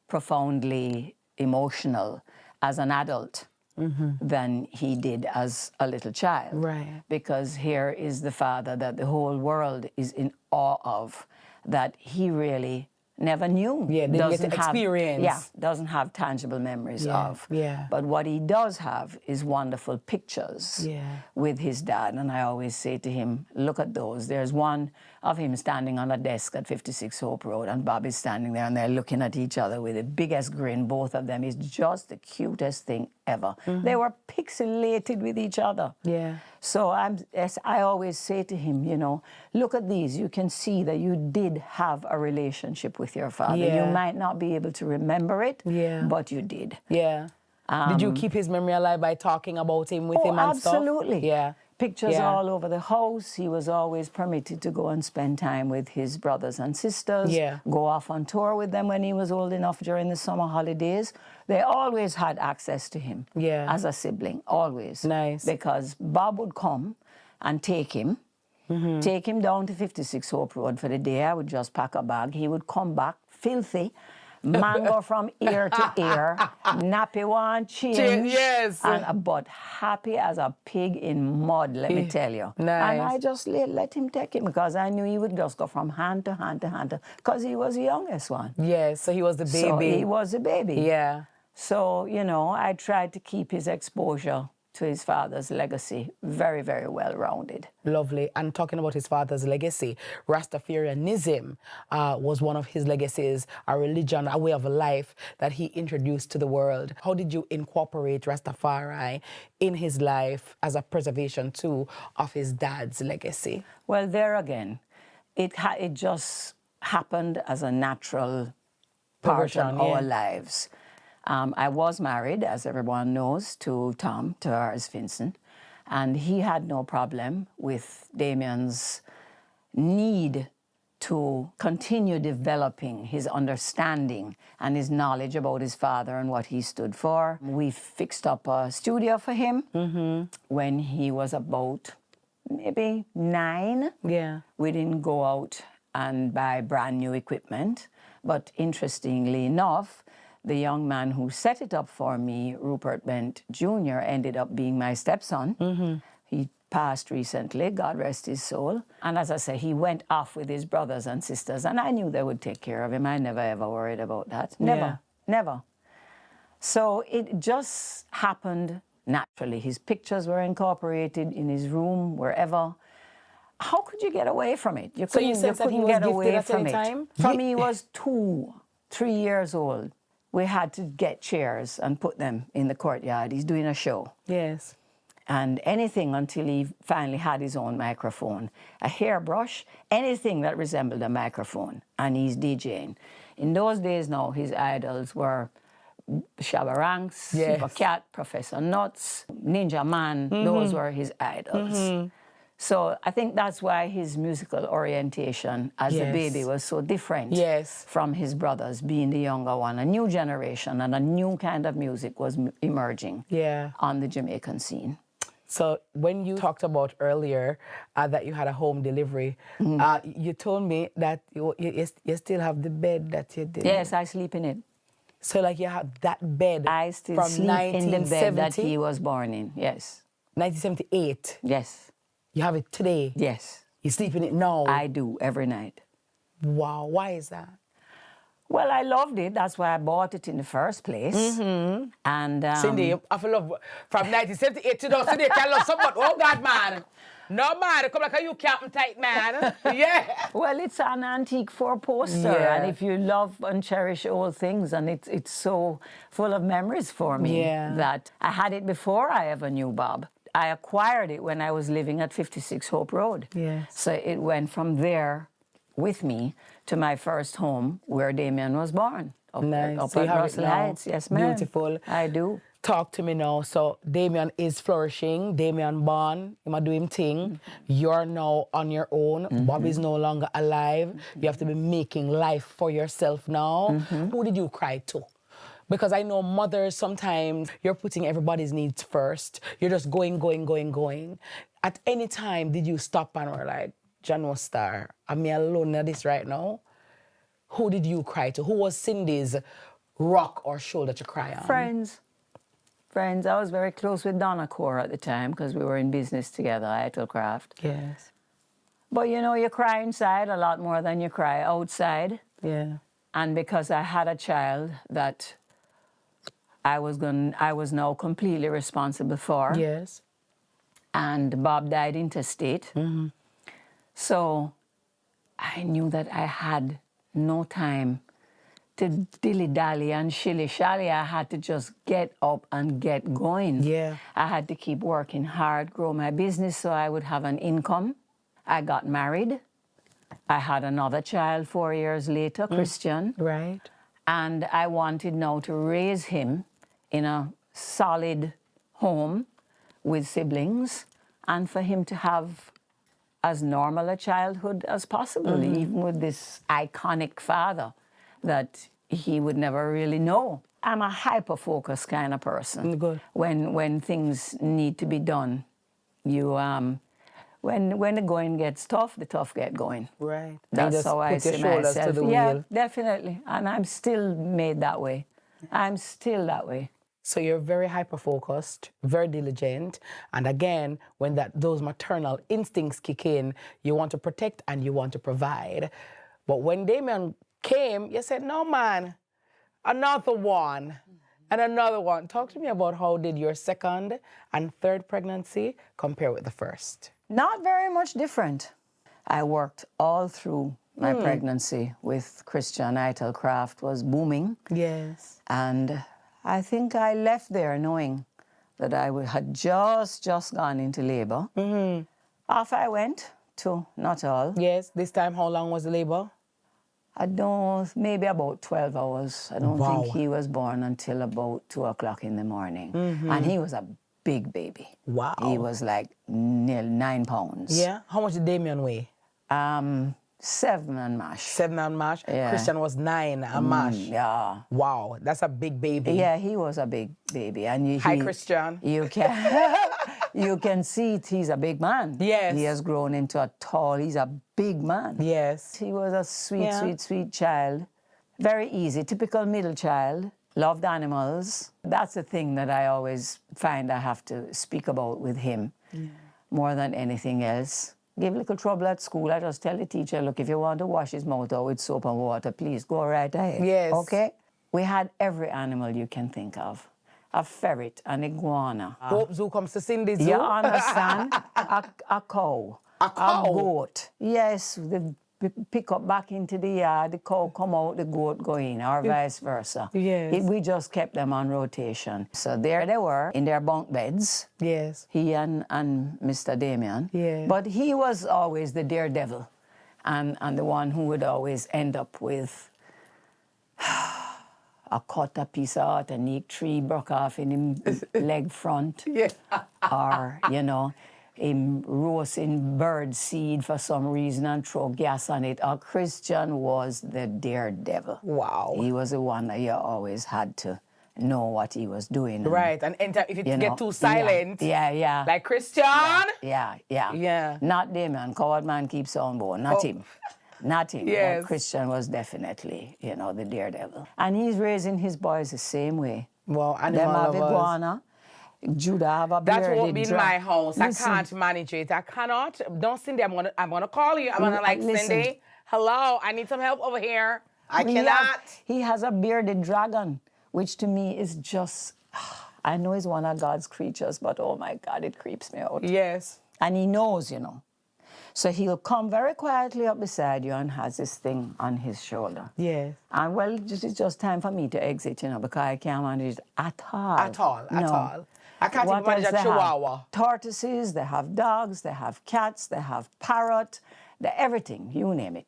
profoundly emotional as an adult than he did as a little child. Right. Because here is the father that the whole world is in awe of, that he really never knew. Yeah, didn't get to experience. Doesn't have tangible memories of. Yeah. But what he does have is wonderful pictures with his dad. And I always say to him, look at those. There's one of him standing on a desk at 56 Hope Road, and Bob is standing there, and they're looking at each other with the biggest grin, both of them. It's just the cutest thing ever. They were pixelated with each other. Yeah. So I always say to him, you know, look at these. You can see that you did have a relationship with your father. Yeah. You might not be able to remember it, but you did. Yeah. Did you keep his memory alive by talking about him with him and stuff? Absolutely. Yeah. Pictures all over the house. He was always permitted to go and spend time with his brothers and sisters. Yeah. Go off on tour with them when he was old enough during the summer holidays. They always had access to him as a sibling, always. Nice. Because Bob would come and take him down to 56 Hope Road for the day. I would just pack a bag. He would come back filthy, mango from ear to ear, nappy one, change, but happy as a pig in mud, let me tell you. Nice. And I just let him take him, because I knew he would just go from hand to hand to hand, because he was the youngest one. Yeah, so he was the baby. So he was the baby. Yeah. So, you know, I tried to keep his exposure to his father's legacy very, very well rounded. Lovely. And talking about his father's legacy, Rastafarianism was one of his legacies, a religion, a way of life that he introduced to the world. How did you incorporate Rastafari in his life as a preservation too of his dad's legacy? Well, there again, it just happened as a natural part of our lives. I was married, as everyone knows, to Tom Tavares-Finson, and he had no problem with Damian's need to continue developing his understanding and his knowledge about his father and what he stood for. We fixed up a studio for him when he was about maybe 9. Yeah. We didn't go out and buy brand new equipment, but interestingly enough, the young man who set it up for me, Rupert Bent Jr., ended up being my stepson. He passed recently, God rest his soul. And as I say, he went off with his brothers and sisters, and I knew they would take care of him. I never, ever worried about that. Never. So it just happened naturally. His pictures were incorporated in his room, wherever. How could you get away from it? So you said that he was gifted at any time? From he was 2, 3 years old. We had to get chairs and put them in the courtyard. He's doing a show. Yes. And anything until he finally had his own microphone. A hairbrush, anything that resembled a microphone. And he's DJing. In those days now, his idols were Shabba Ranks, Super Cat, Professor Nuts, Ninja Man. Those were his idols. So I think that's why his musical orientation as a baby was so different from his brothers, being the younger one. A new generation and a new kind of music was emerging on the Jamaican scene. So when you talked about earlier that you had a home delivery, you told me that you still have the bed that you did. Yes, I sleep in it. So like you have that bed I still from sleep in the bed that he was born in, yes. 1978? Yes. You have it today? Yes. You sleep in it now? I do, every night. Wow, why is that? Well, I loved it. That's why I bought it in the first place. And Cindy, I feel love from 1978 to now. Cindy can love someone. Oh God, man. No man, come like you Captain Tight, man. Well, it's an antique 4-poster, and if you love and cherish old things, and it's so full of memories for me that I had it before I ever knew Bob. I acquired it when I was living at 56 Hope Road. So it went from there with me to my first home where Damian was born. Up So at Russell Heights. Yes, ma'am. Beautiful. I do. Talk to me now. So Damian is flourishing. Damian born. He might do him thing. You're now on your own. Bob is no longer alive. You have to be making life for yourself now. Who did you cry to? Because I know mothers, sometimes you're putting everybody's needs first. You're just going. At any time, did you stop and were like, Jano Star, I'm alone at this right now. Who did you cry to? Who was Cindy's rock or shoulder to cry on? Friends. Friends. I was very close with Donna Core at the time because we were in business together, Craft. Yes. But you know, you cry inside a lot more than you cry outside. Yeah. And because I had a child that I was now completely responsible for. Yes. And Bob died intestate. Mm-hmm. So I knew that I had no time to dilly-dally and shilly-shally. I had to just get up and get going. Yeah. I had to keep working hard, grow my business so I would have an income. I got married. I had another child 4 years later, Christian. Right. And I wanted now to raise him in a solid home with siblings and for him to have as normal a childhood as possible, even with this iconic father that he would never really know. I'm a hyper-focused kind of person. Good. When things need to be done, you when the going gets tough, the tough get going. Right. That's how I see myself. To the yeah, wheel. definitely. And I'm still made that way. I'm still that way. So you're very hyper-focused, very diligent, and again, when those maternal instincts kick in, you want to protect and you want to provide. But when Damian came, you said, no, man, another one, and another one. Talk to me about how did your second and third pregnancy compare with the first? Not very much different. I worked all through my pregnancy with Christian. Craft was booming. Yes. And I think I left there knowing that I had just gone into labor. Mm-hmm. Off I went to Natal. Yes. This time, how long was the labor? Maybe about 12 hours. I don't Wow. think he was born until about 2 o'clock in the morning. And he was a big baby. Wow. He was like nearly 9 pounds. Yeah. How much did Damian weigh? 7 and mash. 7 and mash. Yeah. Christian was 9 and mash. Yeah. Wow, that's a big baby. Yeah, he was a big baby. And Hi, Christian. You can you can see he's a big man. Yes. He has grown into he's a big man. Yes. He was a sweet child. Very easy, typical middle child. Loved animals. That's the thing that I always find I have to speak about with him more than anything else. Give little trouble at school. I just tell the teacher, look, if you want to wash his mouth out with soap and water, please go right ahead. Yes. Okay? We had every animal you can think of. A ferret, an iguana. Hope Zoo comes to Cindy Zoo. You understand? a cow. A cow? A goat. Yes, they pick up back into the yard, the cow come out, the goat go in, or vice versa. Yes. We just kept them on rotation. So there they were in their bunk beds. Yes. He and Mr. Damian. Yeah. But he was always the daredevil and the one who would always end up with a cut a piece of a neat tree broke off in him leg front. Yeah. Or, him roasting bird seed for some reason and throw gas on it. Our Christian was the daredevil. Wow. He was the one that you always had to know what he was doing. Right, and if it get too silent. Yeah. Like Christian. Yeah. Not Damian. Coward man keeps on board. Not him. Not him. Yes. But Christian was definitely, the daredevil. And he's raising his boys the same way. Well, Them animal have lovers. iguana. Judah have a bearded That won't be in my house. Listen. I can't manage it. I cannot. Don't, Cindy, I'm gonna call you. I'm gonna Listen. Cindy, hello, I need some help over here. I cannot. He has a bearded dragon, which to me is just, I know he's one of God's creatures, but oh my God, it creeps me out. Yes. And he knows, So he'll come very quietly up beside you and has this thing on his shoulder. Yes. And well, it's just time for me to exit, because I can't manage it at all. At all. No. I can't even What manage else a they chihuahua. have? Tortoises, they have dogs, they have cats, they have parrot, everything, you name it.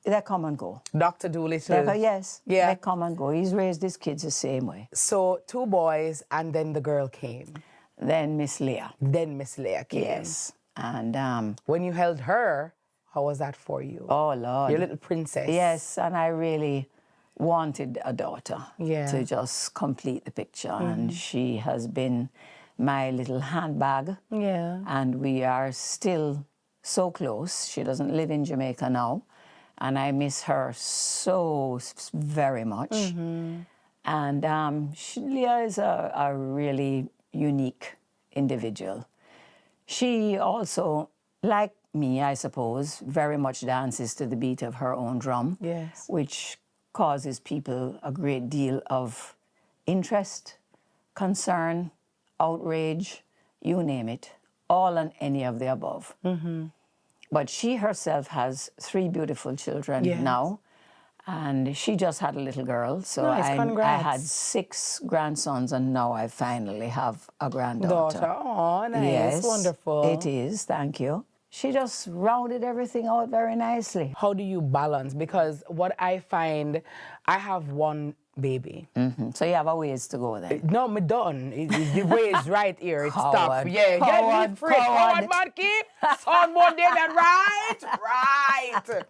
They come and go. Dr. Doolittle. Yes, Yeah. they come and go. He's raised his kids the same way. So 2 boys, and then the girl came. Then Miss Leah. Then Miss Leah came. Yes. And When you held her, how was that for you? oh Lord. Your little princess. Yes, and I really wanted a daughter to just complete the picture. And she has been my little handbag. Yeah. And we are still so close. She doesn't live in Jamaica now, and I miss her so very much. Mm-hmm. And Leah is a really unique individual. She also, like me, I suppose, very much dances to the beat of her own drum, yes, which causes people a great deal of interest, concern, outrage, you name it, all and any of the above. Mm-hmm. But she herself has 3 beautiful children yes. now, and she just had a little girl. So nice, I had 6 grandsons, and now I finally have a granddaughter. Oh, nice, yes, wonderful. It is, thank you. She just rounded everything out very nicely. How do you balance? Because what I find, I have 1 baby. Mm-hmm. So you have a ways to go then. No, me done. The way is right here. It's Coward. stop. Yeah, get me free. Coward, man, keep. Son, more Damian, right? Right.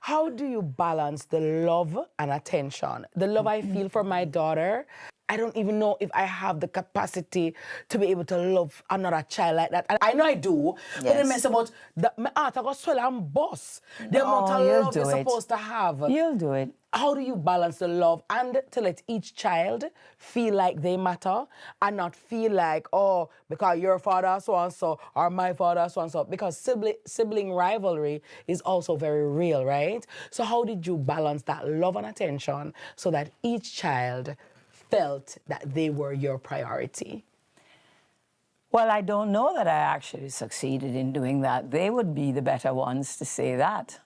How do you balance the love and attention? The love I feel for my daughter, I don't even know if I have the capacity to be able to love another child like that. And I know I do, but it mess about my heart, I got swell and boss. The amount of love you're supposed to have. You'll do it. How do you balance the love and to let each child feel like they matter and not feel like, oh, because your father so-and-so or my father so-and-so, because sibling rivalry is also very real, right? So how did you balance that love and attention so that each child felt that they were your priority? Well, I don't know that I actually succeeded in doing that. They would be the better ones to say that.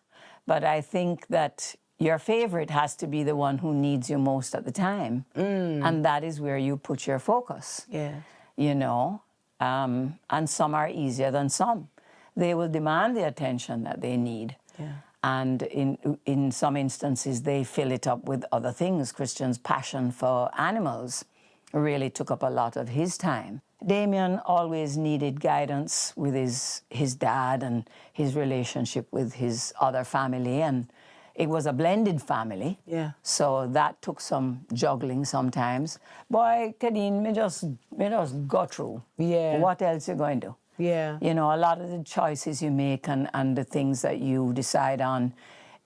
But I think that your favorite has to be the one who needs you most at the time. And that is where you put your focus. Yeah. You know, and some are easier than some. They will demand the attention that they need. Yeah. And in some instances, they fill it up with other things. Christian's passion for animals really took up a lot of his time. Damian always needed guidance with his dad and his relationship with his other family, and it was a blended family. Yeah. So that took some juggling sometimes. Boy, Kadeen, me just go through. Yeah. What else you going to do? Yeah. You know, a lot of the choices you make and the things that you decide on,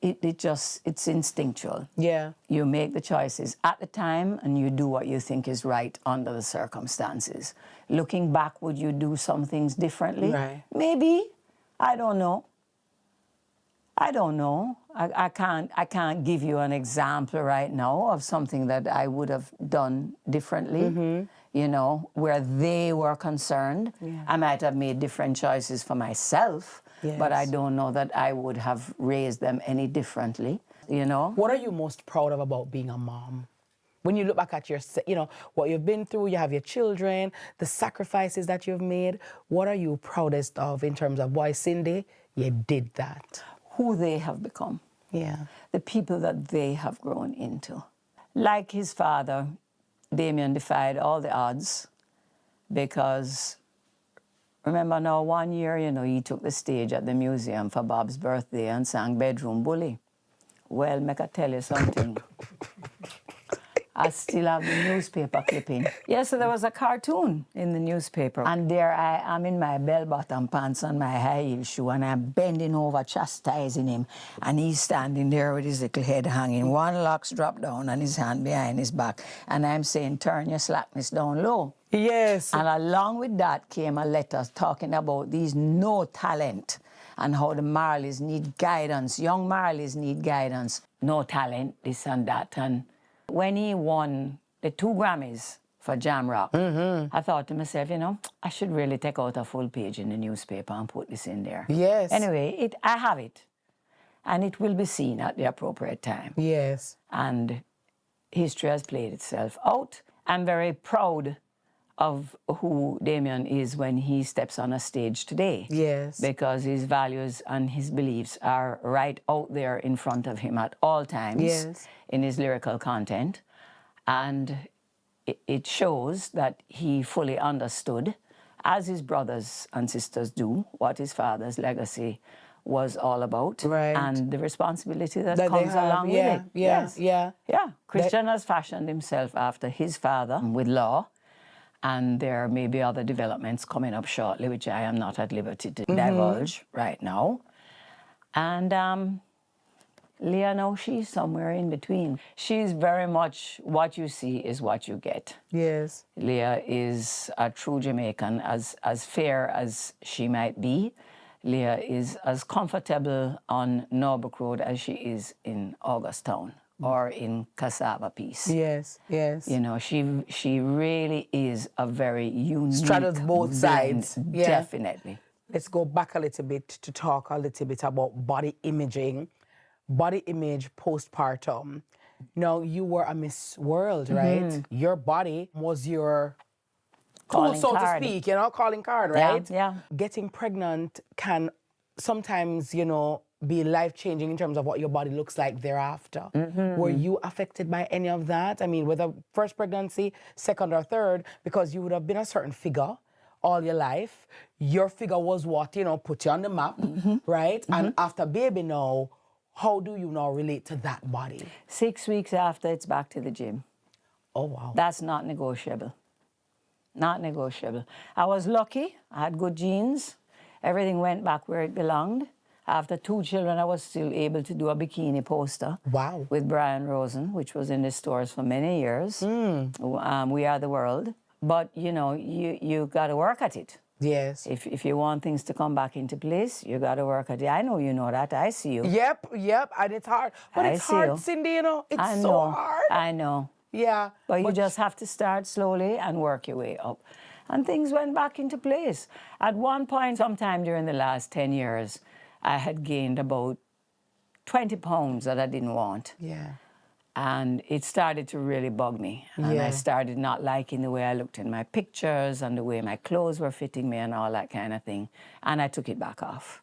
it's instinctual. Yeah. You make the choices at the time and you do what you think is right under the circumstances. Looking back, would you do some things differently? Right. Maybe. I don't know. I can't give you an example right now of something that I would have done differently, you know, where they were concerned. Yeah. I might have made different choices for myself, but I don't know that I would have raised them any differently, you know. What are you most proud of about being a mom? When you look back at what you've been through, you have your children, the sacrifices that you've made, what are you proudest of in terms of, boy, Cindy, you did that? Who they have become. Yeah. The people that they have grown into. Like his father, Damian defied all the odds because, remember now, 1 year, you know, he took the stage at the museum for Bob's birthday and sang Bedroom Bully. Well, make I tell you something. I still have the newspaper clipping. Yeah, so there was a cartoon in the newspaper. And there I am in my bell-bottom pants and my high-heel shoe, and I'm bending over, chastising him. And he's standing there with his little head hanging. One locks dropped down and his hand behind his back. And I'm saying, turn your slackness down low. Yes. And along with that came a letter talking about these no talent and how the Marleys need guidance. Young Marleys need guidance. No talent, this and that. And when he won the 2 Grammys for Jamrock, I thought to myself, you know, I should really take out a full page in the newspaper and put this in there. Yes. Anyway, I have it. And it will be seen at the appropriate time. Yes. And history has played itself out. I'm very proud of who Damian is when he steps on a stage today. Yes. Because his values and his beliefs are right out there in front of him at all times. Yes. In his lyrical content. And it shows that he fully understood, as his brothers and sisters do, what his father's legacy was all about. Right. And the responsibility that comes along with it. Yeah. Yeah. Christian has fashioned himself after his father with law. And there may be other developments coming up shortly, which I am not at liberty to divulge right now. And Leah, no, she's somewhere in between. She's very much what you see is what you get. Yes. Leah is a true Jamaican, as fair as she might be. Leah is as comfortable on Norbrook Road as she is in Augustown or in Cassava Piece. Yes, yes. You know, she really is a very unique straddles both blend, sides. Yeah. Definitely. Let's go back a little bit to talk a little bit about body imaging. Body image postpartum. Now, you were a Miss World, right? Your body was your tool, so to speak, you know, calling card, right? Yeah. Getting pregnant can sometimes, you know, be life-changing in terms of what your body looks like thereafter. Were you affected by any of that? I mean, whether first pregnancy, second or third, because you would have been a certain figure all your life. Your figure was what, you know, put you on the map, right? And after baby now, how do you now relate to that body? 6 weeks after, it's back to the gym. Oh, wow. That's not negotiable. Not negotiable. I was lucky. I had good genes. Everything went back where it belonged. After 2 children, I was still able to do a bikini poster. Wow. With Brian Rosen, which was in the stores for many years. We Are the World. But, you know, you got to work at it. Yes. If you want things to come back into place, you got to work at it. I know you know that. I see you. Yep. And it's hard. But it's hard, Cindy, you know. It's so hard. I know. Yeah. But you just have to start slowly and work your way up. And things went back into place. At one point, sometime during the last 10 years, I had gained about 20 pounds that I didn't want. Yeah. And it started to really bug me. And I started not liking the way I looked in my pictures and the way my clothes were fitting me and all that kind of thing. And I took it back off.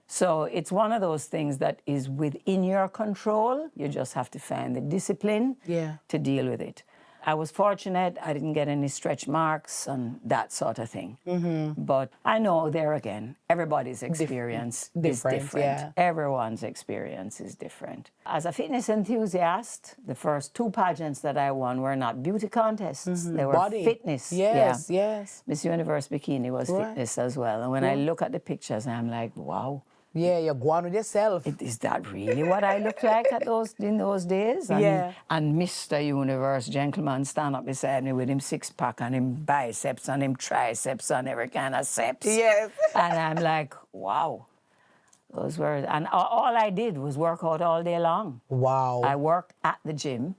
So it's one of those things that is within your control. You just have to find the discipline to deal with it. I was fortunate. I didn't get any stretch marks and that sort of thing. But I know there again, everybody's experience is different. Yeah. Everyone's experience is different. As a fitness enthusiast, the first 2 pageants that I won were not beauty contests. They were fitness. Yes, yes. Miss Universe Bikini was fitness as well. And when I look at the pictures, I'm like, wow. Yeah, you're going with yourself. Is that really what I look like in those days? And Mr. Universe gentleman stand up beside me with him 6-pack and him biceps and him triceps and every kind of seps. Yes. And I'm like, wow. Those were, and all I did was work out all day long. Wow. I worked at the gym.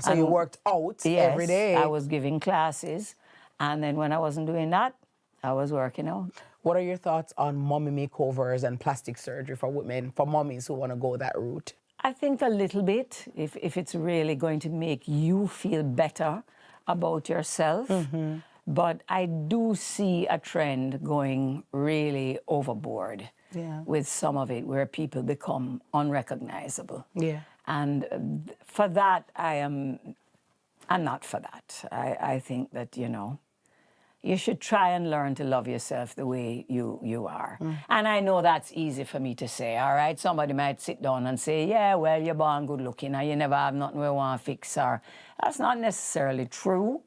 So you worked out every day? I was giving classes. And then when I wasn't doing that, I was working out. What are your thoughts on mommy makeovers and plastic surgery for women, for mommies who want to go that route? I think a little bit, if it's really going to make you feel better about yourself. But I do see a trend going really overboard with some of it, where people become unrecognizable. Yeah. And for that, I'm not for that. I think that, you know, you should try and learn to love yourself the way you are. And I know that's easy for me to say, all right? Somebody might sit down and say, yeah, well, you're born good looking and you never have nothing we want to fix. Or that's not necessarily true.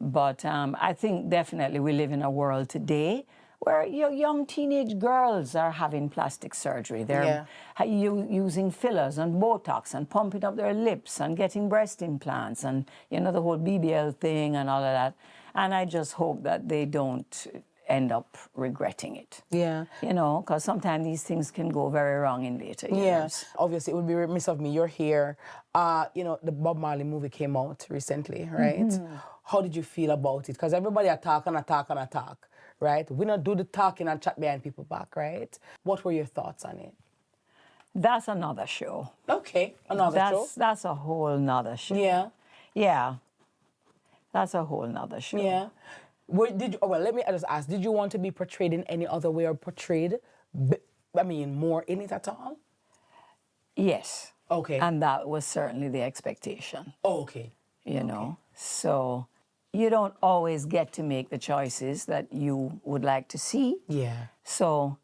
But I think definitely we live in a world today where young teenage girls are having plastic surgery. They're using fillers and Botox and pumping up their lips and getting breast implants and, you know, the whole BBL thing and all of that. And I just hope that they don't end up regretting it. Yeah. You know, because sometimes these things can go very wrong in later years. Obviously, it would be remiss of me. You're here. You know, the Bob Marley movie came out recently, right? How did you feel about it? Because everybody attack, right? We don't do the talking and chat behind people's back, right? What were your thoughts on it? That's another show. Okay, another show. That's a whole nother show. Yeah. Yeah. That's a whole nother show. Yeah. Let me just ask, did you want to be portrayed in any other way or portrayed, more in it at all? Yes. Okay. And that was certainly the expectation. Oh, okay. You know, so you don't always get to make the choices that you would like to see. Yeah. So,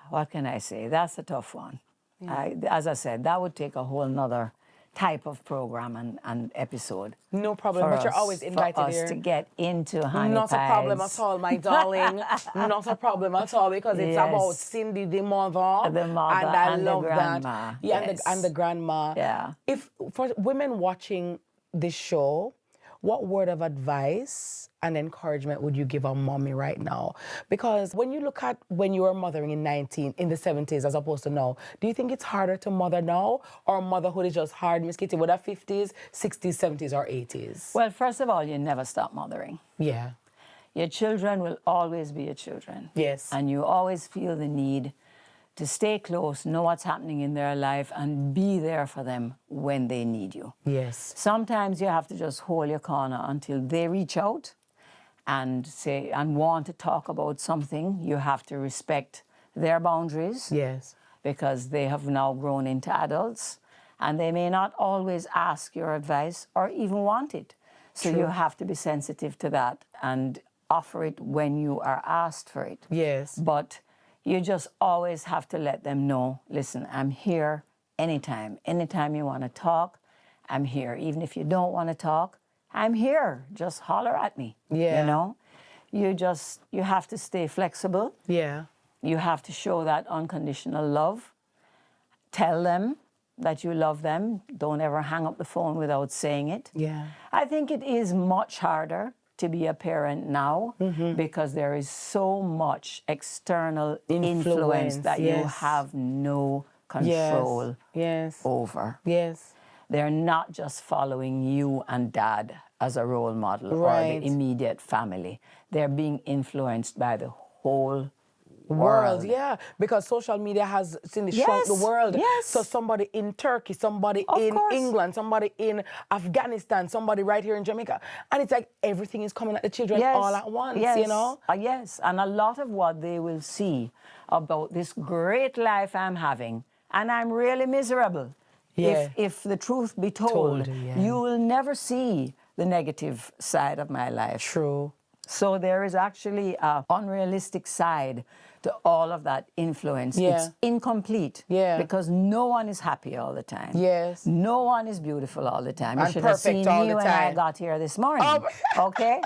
what can I say? That's a tough one. Yeah. As I said, that would take a whole nother type of program and episode. No problem, but you're always invited for us here. to get into honey Not pies. a problem at all, my darling. Not a problem at all, because it's about Cindy, the mother. The mother and I and love the grandma. that. Yeah, and the grandma. Yeah. If for women watching this show, what word of advice and encouragement would you give a mommy right now? Because when you look at when you were mothering in the 70s as opposed to now, do you think it's harder to mother now, or motherhood is just hard, Miss Kitty, whether 50s, 60s, 70s, or 80s? Well, first of all, you never stop mothering. Yeah. Your children will always be your children. Yes. And you always feel the need to stay close, know what's happening in their life, and be there for them when they need you. Yes. Sometimes you have to just hold your corner until they reach out and say and want to talk about something. You have to respect their boundaries. Yes. Because they have now grown into adults, and they may not always ask your advice or even want it. So you have to be sensitive to that and offer it when you are asked for it. Yes. But you just always have to let them know, listen, I'm here anytime. Anytime you want to talk, I'm here. Even if you don't want to talk, I'm here. Just holler at me. Yeah. You know? You have to stay flexible. Yeah. You have to show that unconditional love. Tell them that you love them. Don't ever hang up the phone without saying it. Yeah. I think it is much harder to be a parent now because there is so much external influence that you have no control over. Yes. They're not just following you and dad as a role model or the immediate family. They're being influenced by the whole world. Yeah, because social media has shrunk the world. Yes. So somebody in Turkey, somebody in England, somebody in Afghanistan, somebody right here in Jamaica. And it's like everything is coming at the children all at once, you know? Yes, and a lot of what they will see about this great life I'm having, and I'm really miserable. Yeah. If the truth be told, you will never see the negative side of my life. True. So there is actually an unrealistic side to all of that influence. It's incomplete because no one is happy all the time. Yes. No one is beautiful all the time. And you should have seen me when I got here this morning. Okay?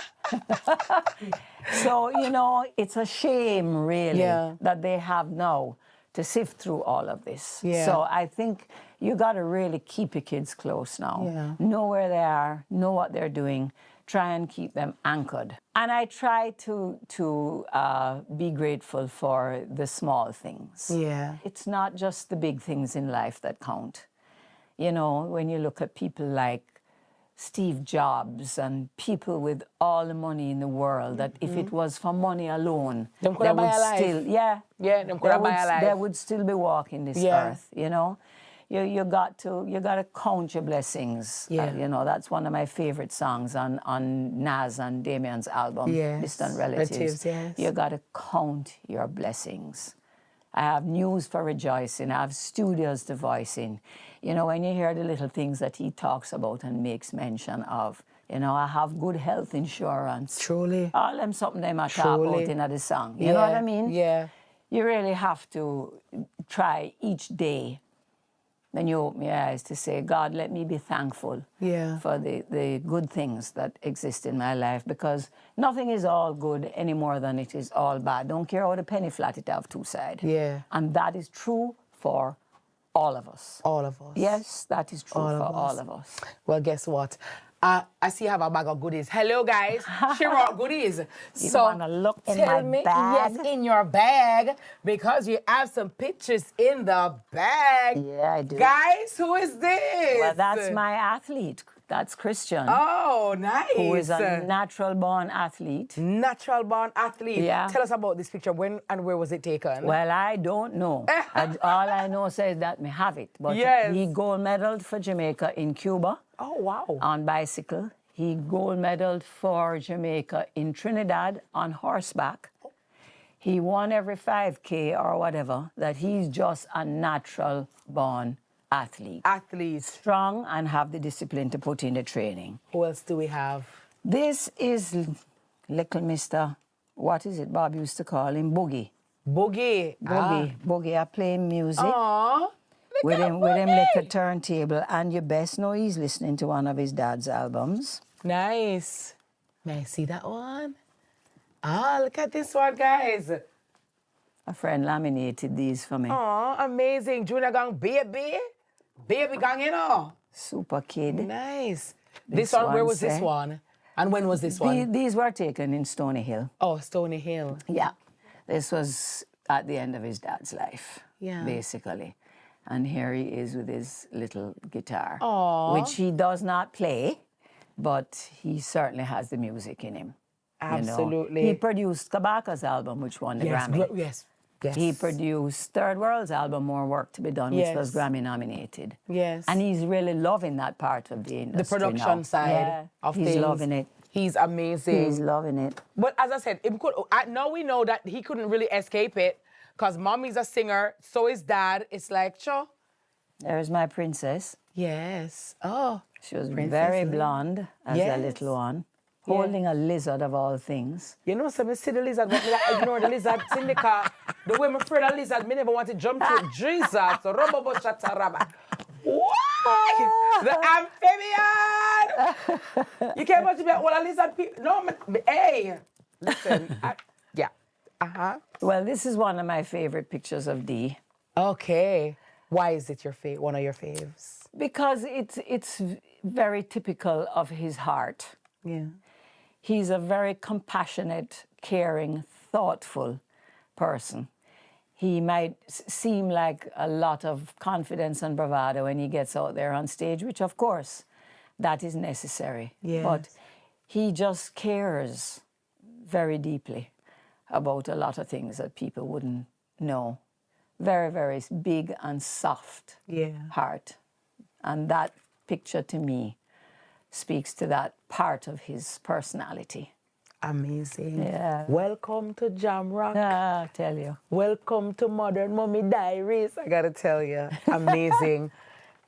So, you know, it's a shame, really, that they have now to sift through all of this. Yeah. So I think you got to really keep your kids close now. Yeah. Know where they are, know what they're doing, try and keep them anchored. And I try to be grateful for the small things. Yeah. It's not just the big things in life that count. You know, when you look at people like Steve Jobs and people with all the money in the world, that if it was for money alone, they would still, they would still be walking this earth, you know. You got to count your blessings. You know, that's one of my favorite songs on Nas and Damian's album, Distant Relatives. You got to count your blessings. I have news for rejoicing. I have studios to voice in. You know, when you hear the little things that he talks about and makes mention of, you know, I have good health insurance. Truly. All them something they might talk about in the song. You know what I mean? Yeah. You really have to try each day when you open your eyes to say, God, let me be thankful for the good things that exist in my life, because nothing is all good any more than it is all bad. Don't care how the penny flat it have two sides. Yeah. And that is true for all of us. All of us. Yes, that is true for all of us. Well, guess what? I see you have a bag of goodies. Hello, guys. She brought goodies. You want to look in my bag? Yes, in your bag, because you have some pictures in the bag. Yeah, I do. Guys, who is this? Well, that's my athlete. That's Christian. Oh, nice. Who is a natural-born athlete. Natural-born athlete. Yeah. Tell us about this picture. When and where was it taken? Well, I don't know. All I know says that me have it. But he gold medaled for Jamaica in Cuba. Oh, wow. On bicycle. He gold medaled for Jamaica in Trinidad on horseback. He won every 5K or whatever. That he's just a natural-born athlete. Strong and have the discipline to put in the training. Who else do we have? This is little Mr. What is it Bob used to call him? Boogie. Boogie. Boogie. I play music. Aww. with him little turntable, and you best know he's listening to one of his dad's albums. Nice. May I see that one? Ah, look at this one, guys. A friend laminated these for me. Oh, amazing. Junior gang, baby. Baby gang, you know. Super kid. Nice. This one, where was this one? And when was this one? These were taken in Stony Hill. Oh, Stony Hill. Yeah. This was at the end of his dad's life, basically. And here he is with his little guitar, which he does not play, but he certainly has the music in him. Absolutely. You know? He produced Kabaka's album, which won the Grammy. Yes. He produced Third World's album, More Work to Be Done, which was Grammy nominated. Yes. And he's really loving that part of the industry. The production side of things. He's loving it. He's amazing. He's loving it. But as I said, now we know that he couldn't really escape it because mommy's a singer, so is dad. It's like, sure. There's my princess. Yes. Oh. She was very blonde as a little one. Holding a lizard of all things. You know, so I see the lizard, but I ignore the lizard. Cindy, the way I'm afraid of lizard, me never want to jump through. Jesus, robo chataraba. The amphibian! You can't watch me all a lizard people. No, hey, listen. Well, this is one of my favorite pictures of Dee. Okay. Why is it one of your faves? Because it's very typical of his heart. Yeah. He's a very compassionate, caring, thoughtful person. He might seem like a lot of confidence and bravado when he gets out there on stage, which, of course, that is necessary. Yes. But he just cares very deeply about a lot of things that people wouldn't know. Very, very big and soft heart. And that picture, to me, speaks to that part of his personality. Amazing. Yeah. Welcome to Jamrock. I tell you. Welcome to Modern Mommy Diaries. I gotta tell you, amazing.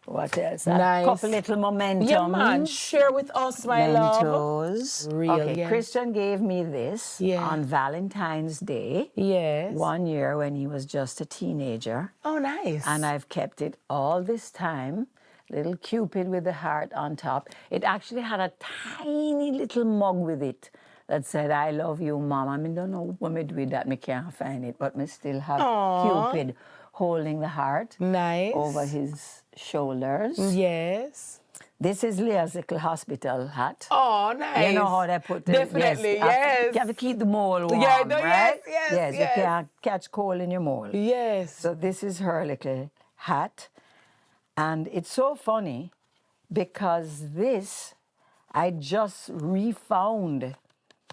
What else? Nice. A couple little momentum. Yeah, man. Share with us, my Mementos. love. Real, okay, Christian gave me this on Valentine's Day. Yes. 1 year when he was just a teenager. Oh, nice. And I've kept it all this time. Little Cupid with the heart on top. It actually had a tiny little mug with it that said, I love you, Mom. I mean, don't know what me do with that. Me can't find it, but me still have Cupid holding the heart over his shoulders. Yes. This is Leah's little hospital hat. Oh, nice. You know how they put it? Definitely, yes. You have to keep the mole warm, right? Yes, you can't catch cold in your mole. Yes. So this is her little hat. And it's so funny because this I just refound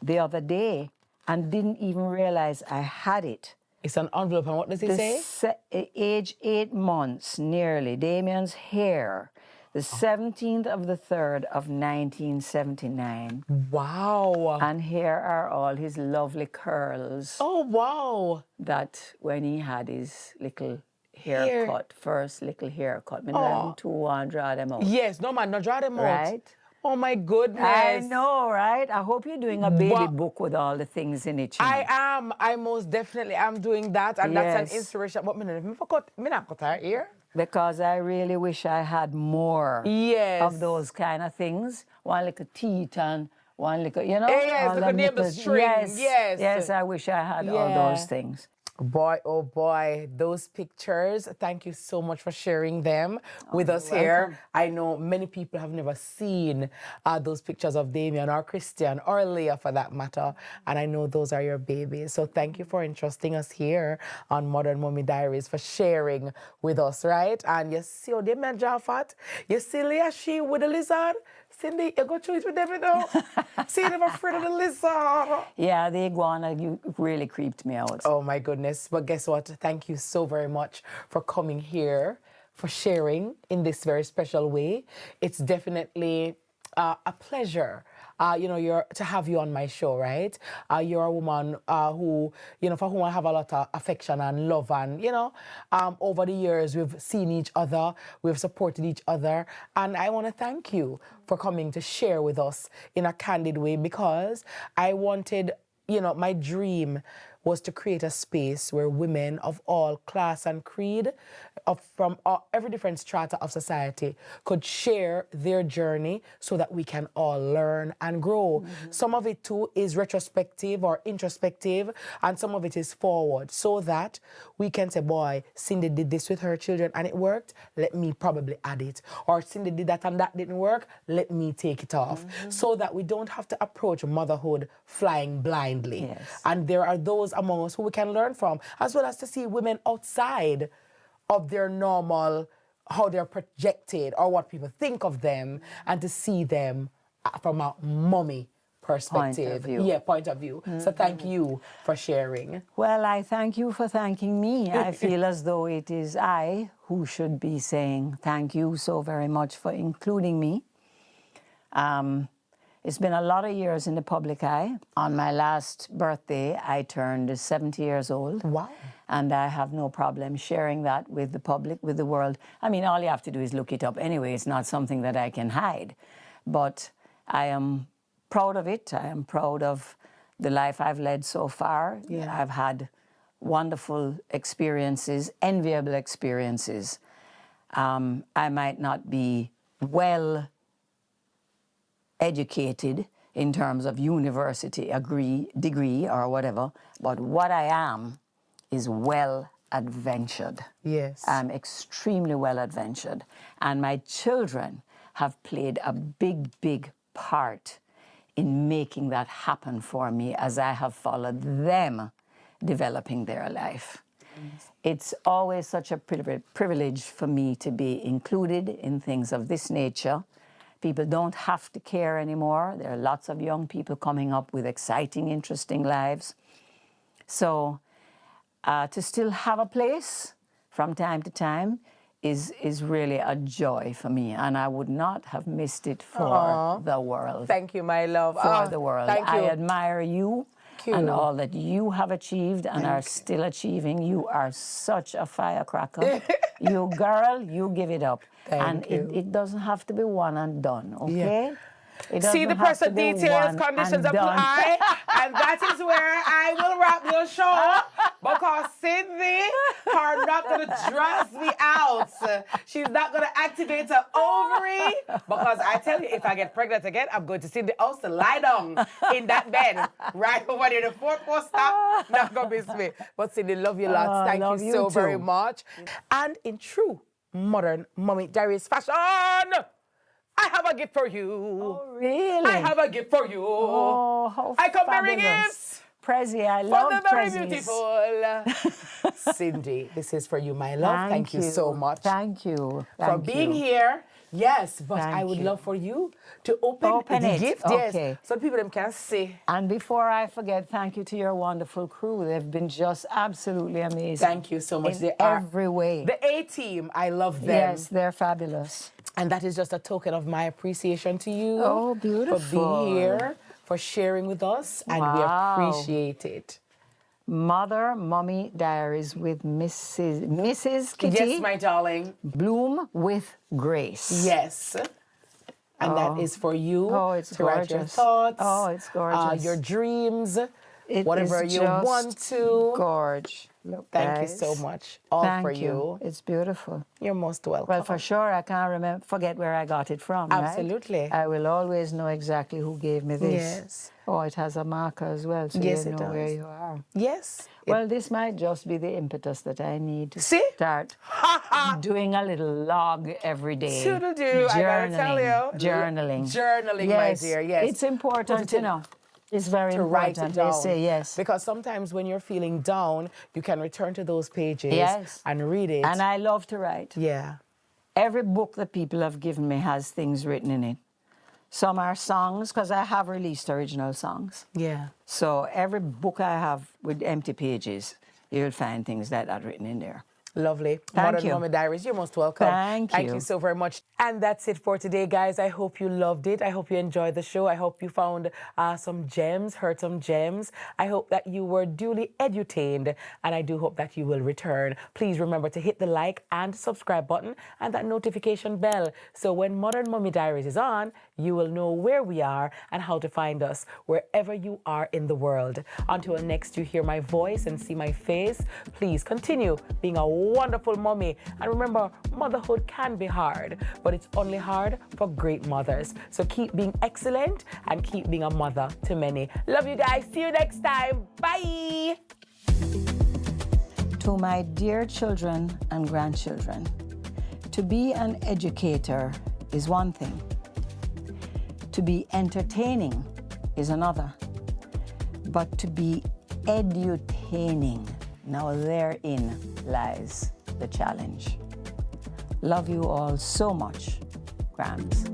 the other day and didn't even realize I had it. It's an envelope, and what does it say? Age 8 months, nearly, Damian's hair, the 17th of the 3rd of 1979. Wow. And here are all his lovely curls. Oh, wow. That when he had his little haircut, first little haircut. I don't want to draw them out. Yes, no man, no draw them out. Right? Oh my goodness. I know, right? I hope you're doing a baby book with all the things in it. I am. I most definitely am doing that. And that's an inspiration. But me not cut her ear. Because I really wish I had more of those kind of things. One little teeth and one little, you know? Yes, look at the string. Yes, I wish I had all those things. Boy, oh boy, those pictures, thank you so much for sharing them with us here. I know many people have never seen those pictures of Damian or Christian or Leah for that matter, and I know those are your babies. So thank you for entrusting us here on Modern Mommy Diaries, for sharing with us, right? And you see how Damian Jaffat, you see Leah, she with the lizard. Cindy, you go through it with them, you know? See, they're afraid of the lizard. Yeah, the iguana, you really creeped me out. Oh, my goodness. But guess what? Thank you so very much for coming here, for sharing in this very special way. It's definitely a pleasure, to have you on my show, right? You're a woman who, for whom I have a lot of affection and love, and, over the years we've seen each other, we've supported each other, and I want to thank you for coming to share with us in a candid way, because I wanted, my dream was to create a space where women of all class and creed, from every different strata of society, could share their journey so that we can all learn and grow. Some of it too is retrospective or introspective, and some of it is forward, so that we can say, boy, Cindy did this with her children and it worked, let me probably add it. Or Cindy did that and that didn't work, let me take it off. So that we don't have to approach motherhood flying blindly. Yes. And there are those among us who we can learn from, as well as to see women outside of their normal, how they're projected or what people think of them, and to see them from a mommy perspective. Point of view. Yeah, point of view. So thank you for sharing. Well, I thank you for thanking me. I feel as though it is I who should be saying thank you so very much for including me. It's been a lot of years in the public eye. On my last birthday, I turned 70 years old. Wow. And I have no problem sharing that with the public, with the world. I mean, all you have to do is look it up anyway. It's not something that I can hide. But I am proud of it. I am proud of the life I've led so far. Yeah. I've had wonderful experiences, enviable experiences. I might not be well educated in terms of university degree or whatever, but what I am is well adventured. Yes. I'm extremely well adventured. And my children have played a big, big part in making that happen for me as I have followed them developing their life. Yes. It's always such a privilege for me to be included in things of this nature. People don't have to care anymore. There are lots of young people coming up with exciting, interesting lives. So to still have a place from time to time is really a joy for me, and I would not have missed it for the world. Thank you, my love. For the world. Thank you. I admire you and all that you have achieved and are still achieving. You are such a firecracker. You girl, you give it up. Thank you. It doesn't have to be one and done, okay? Yeah. It See the doesn't have to person be details, one conditions and apply, done. and that is where I will wrap your show, because Cindy are not going to dress me out. She's not going to activate her ovary, because I tell you, if I get pregnant again, I'm going to Cindy house to lie down in that bed right over there, the four-post stop. Not going to miss me. But Cindy, love you lots. Thank you so very much. And in true Modern Mommy Diaries fashion, I have a gift for you. Oh, really? I have a gift for you. Oh, how I come fabulous. bearing gifts. Prezi, I love For the very prezzies. beautiful. Cindy, this is for you, my love. Thank you so much. Thank you. For being here. Yes, but I would love for you to open the it. gift. Okay. Yes, so people can see. And before I forget, thank you to your wonderful crew. They've been just absolutely amazing. Thank you so much. In every way. The A-team, I love them. Yes, they're fabulous. And that is just a token of my appreciation to you. Oh, beautiful. For being here, for sharing with us, and we appreciate it. Mother Mommy Diaries with Mrs. Kitty. Yes, my darling. Bloom with Grace. Yes. And that is for you it's to write your thoughts. Oh, it's gorgeous. Your dreams, It whatever is you just want to. Gorge. Look, Thank you guys. so much. All Thank for you. It's beautiful. You're most welcome. Well, for sure, I can't forget where I got it from. Absolutely. Right? I will always know exactly who gave me this. Yes. Oh, it has a marker as well, so Yes, you it know where does. you are. Yes. Well, this might just be the impetus that I need to See? start doing a little log every day. Toodle-doo, I gotta tell you. Journaling. Journaling, yes. my dear, yes. It's important, you know. It's very to important. write it down. They say yes. Because sometimes when you're feeling down, you can return to those pages and read it. And I love to write. Yeah. Every book that people have given me has things written in it. Some are songs, because I have released original songs. Yeah. So every book I have with empty pages, you'll find things like that written in there. Lovely. Thank Modern you. Mommy Diaries, you're most welcome. Thank you so very much. And that's it for today, guys. I hope you loved it. I hope you enjoyed the show. I hope you found some gems, heard some gems. I hope that you were duly edutained, and I do hope that you will return. Please remember to hit the like and subscribe button and that notification bell, so when Modern Mommy Diaries is on, you will know where we are and how to find us wherever you are in the world. Until next you hear my voice and see my face, please continue being a wonderful mommy. And remember, motherhood can be hard, but it's only hard for great mothers. So keep being excellent and keep being a mother to many. Love you guys. See you next time. Bye. To my dear children and grandchildren, to be an educator is one thing. To be entertaining is another. But to be edutaining, now therein lies the challenge. Love you all so much, Grams.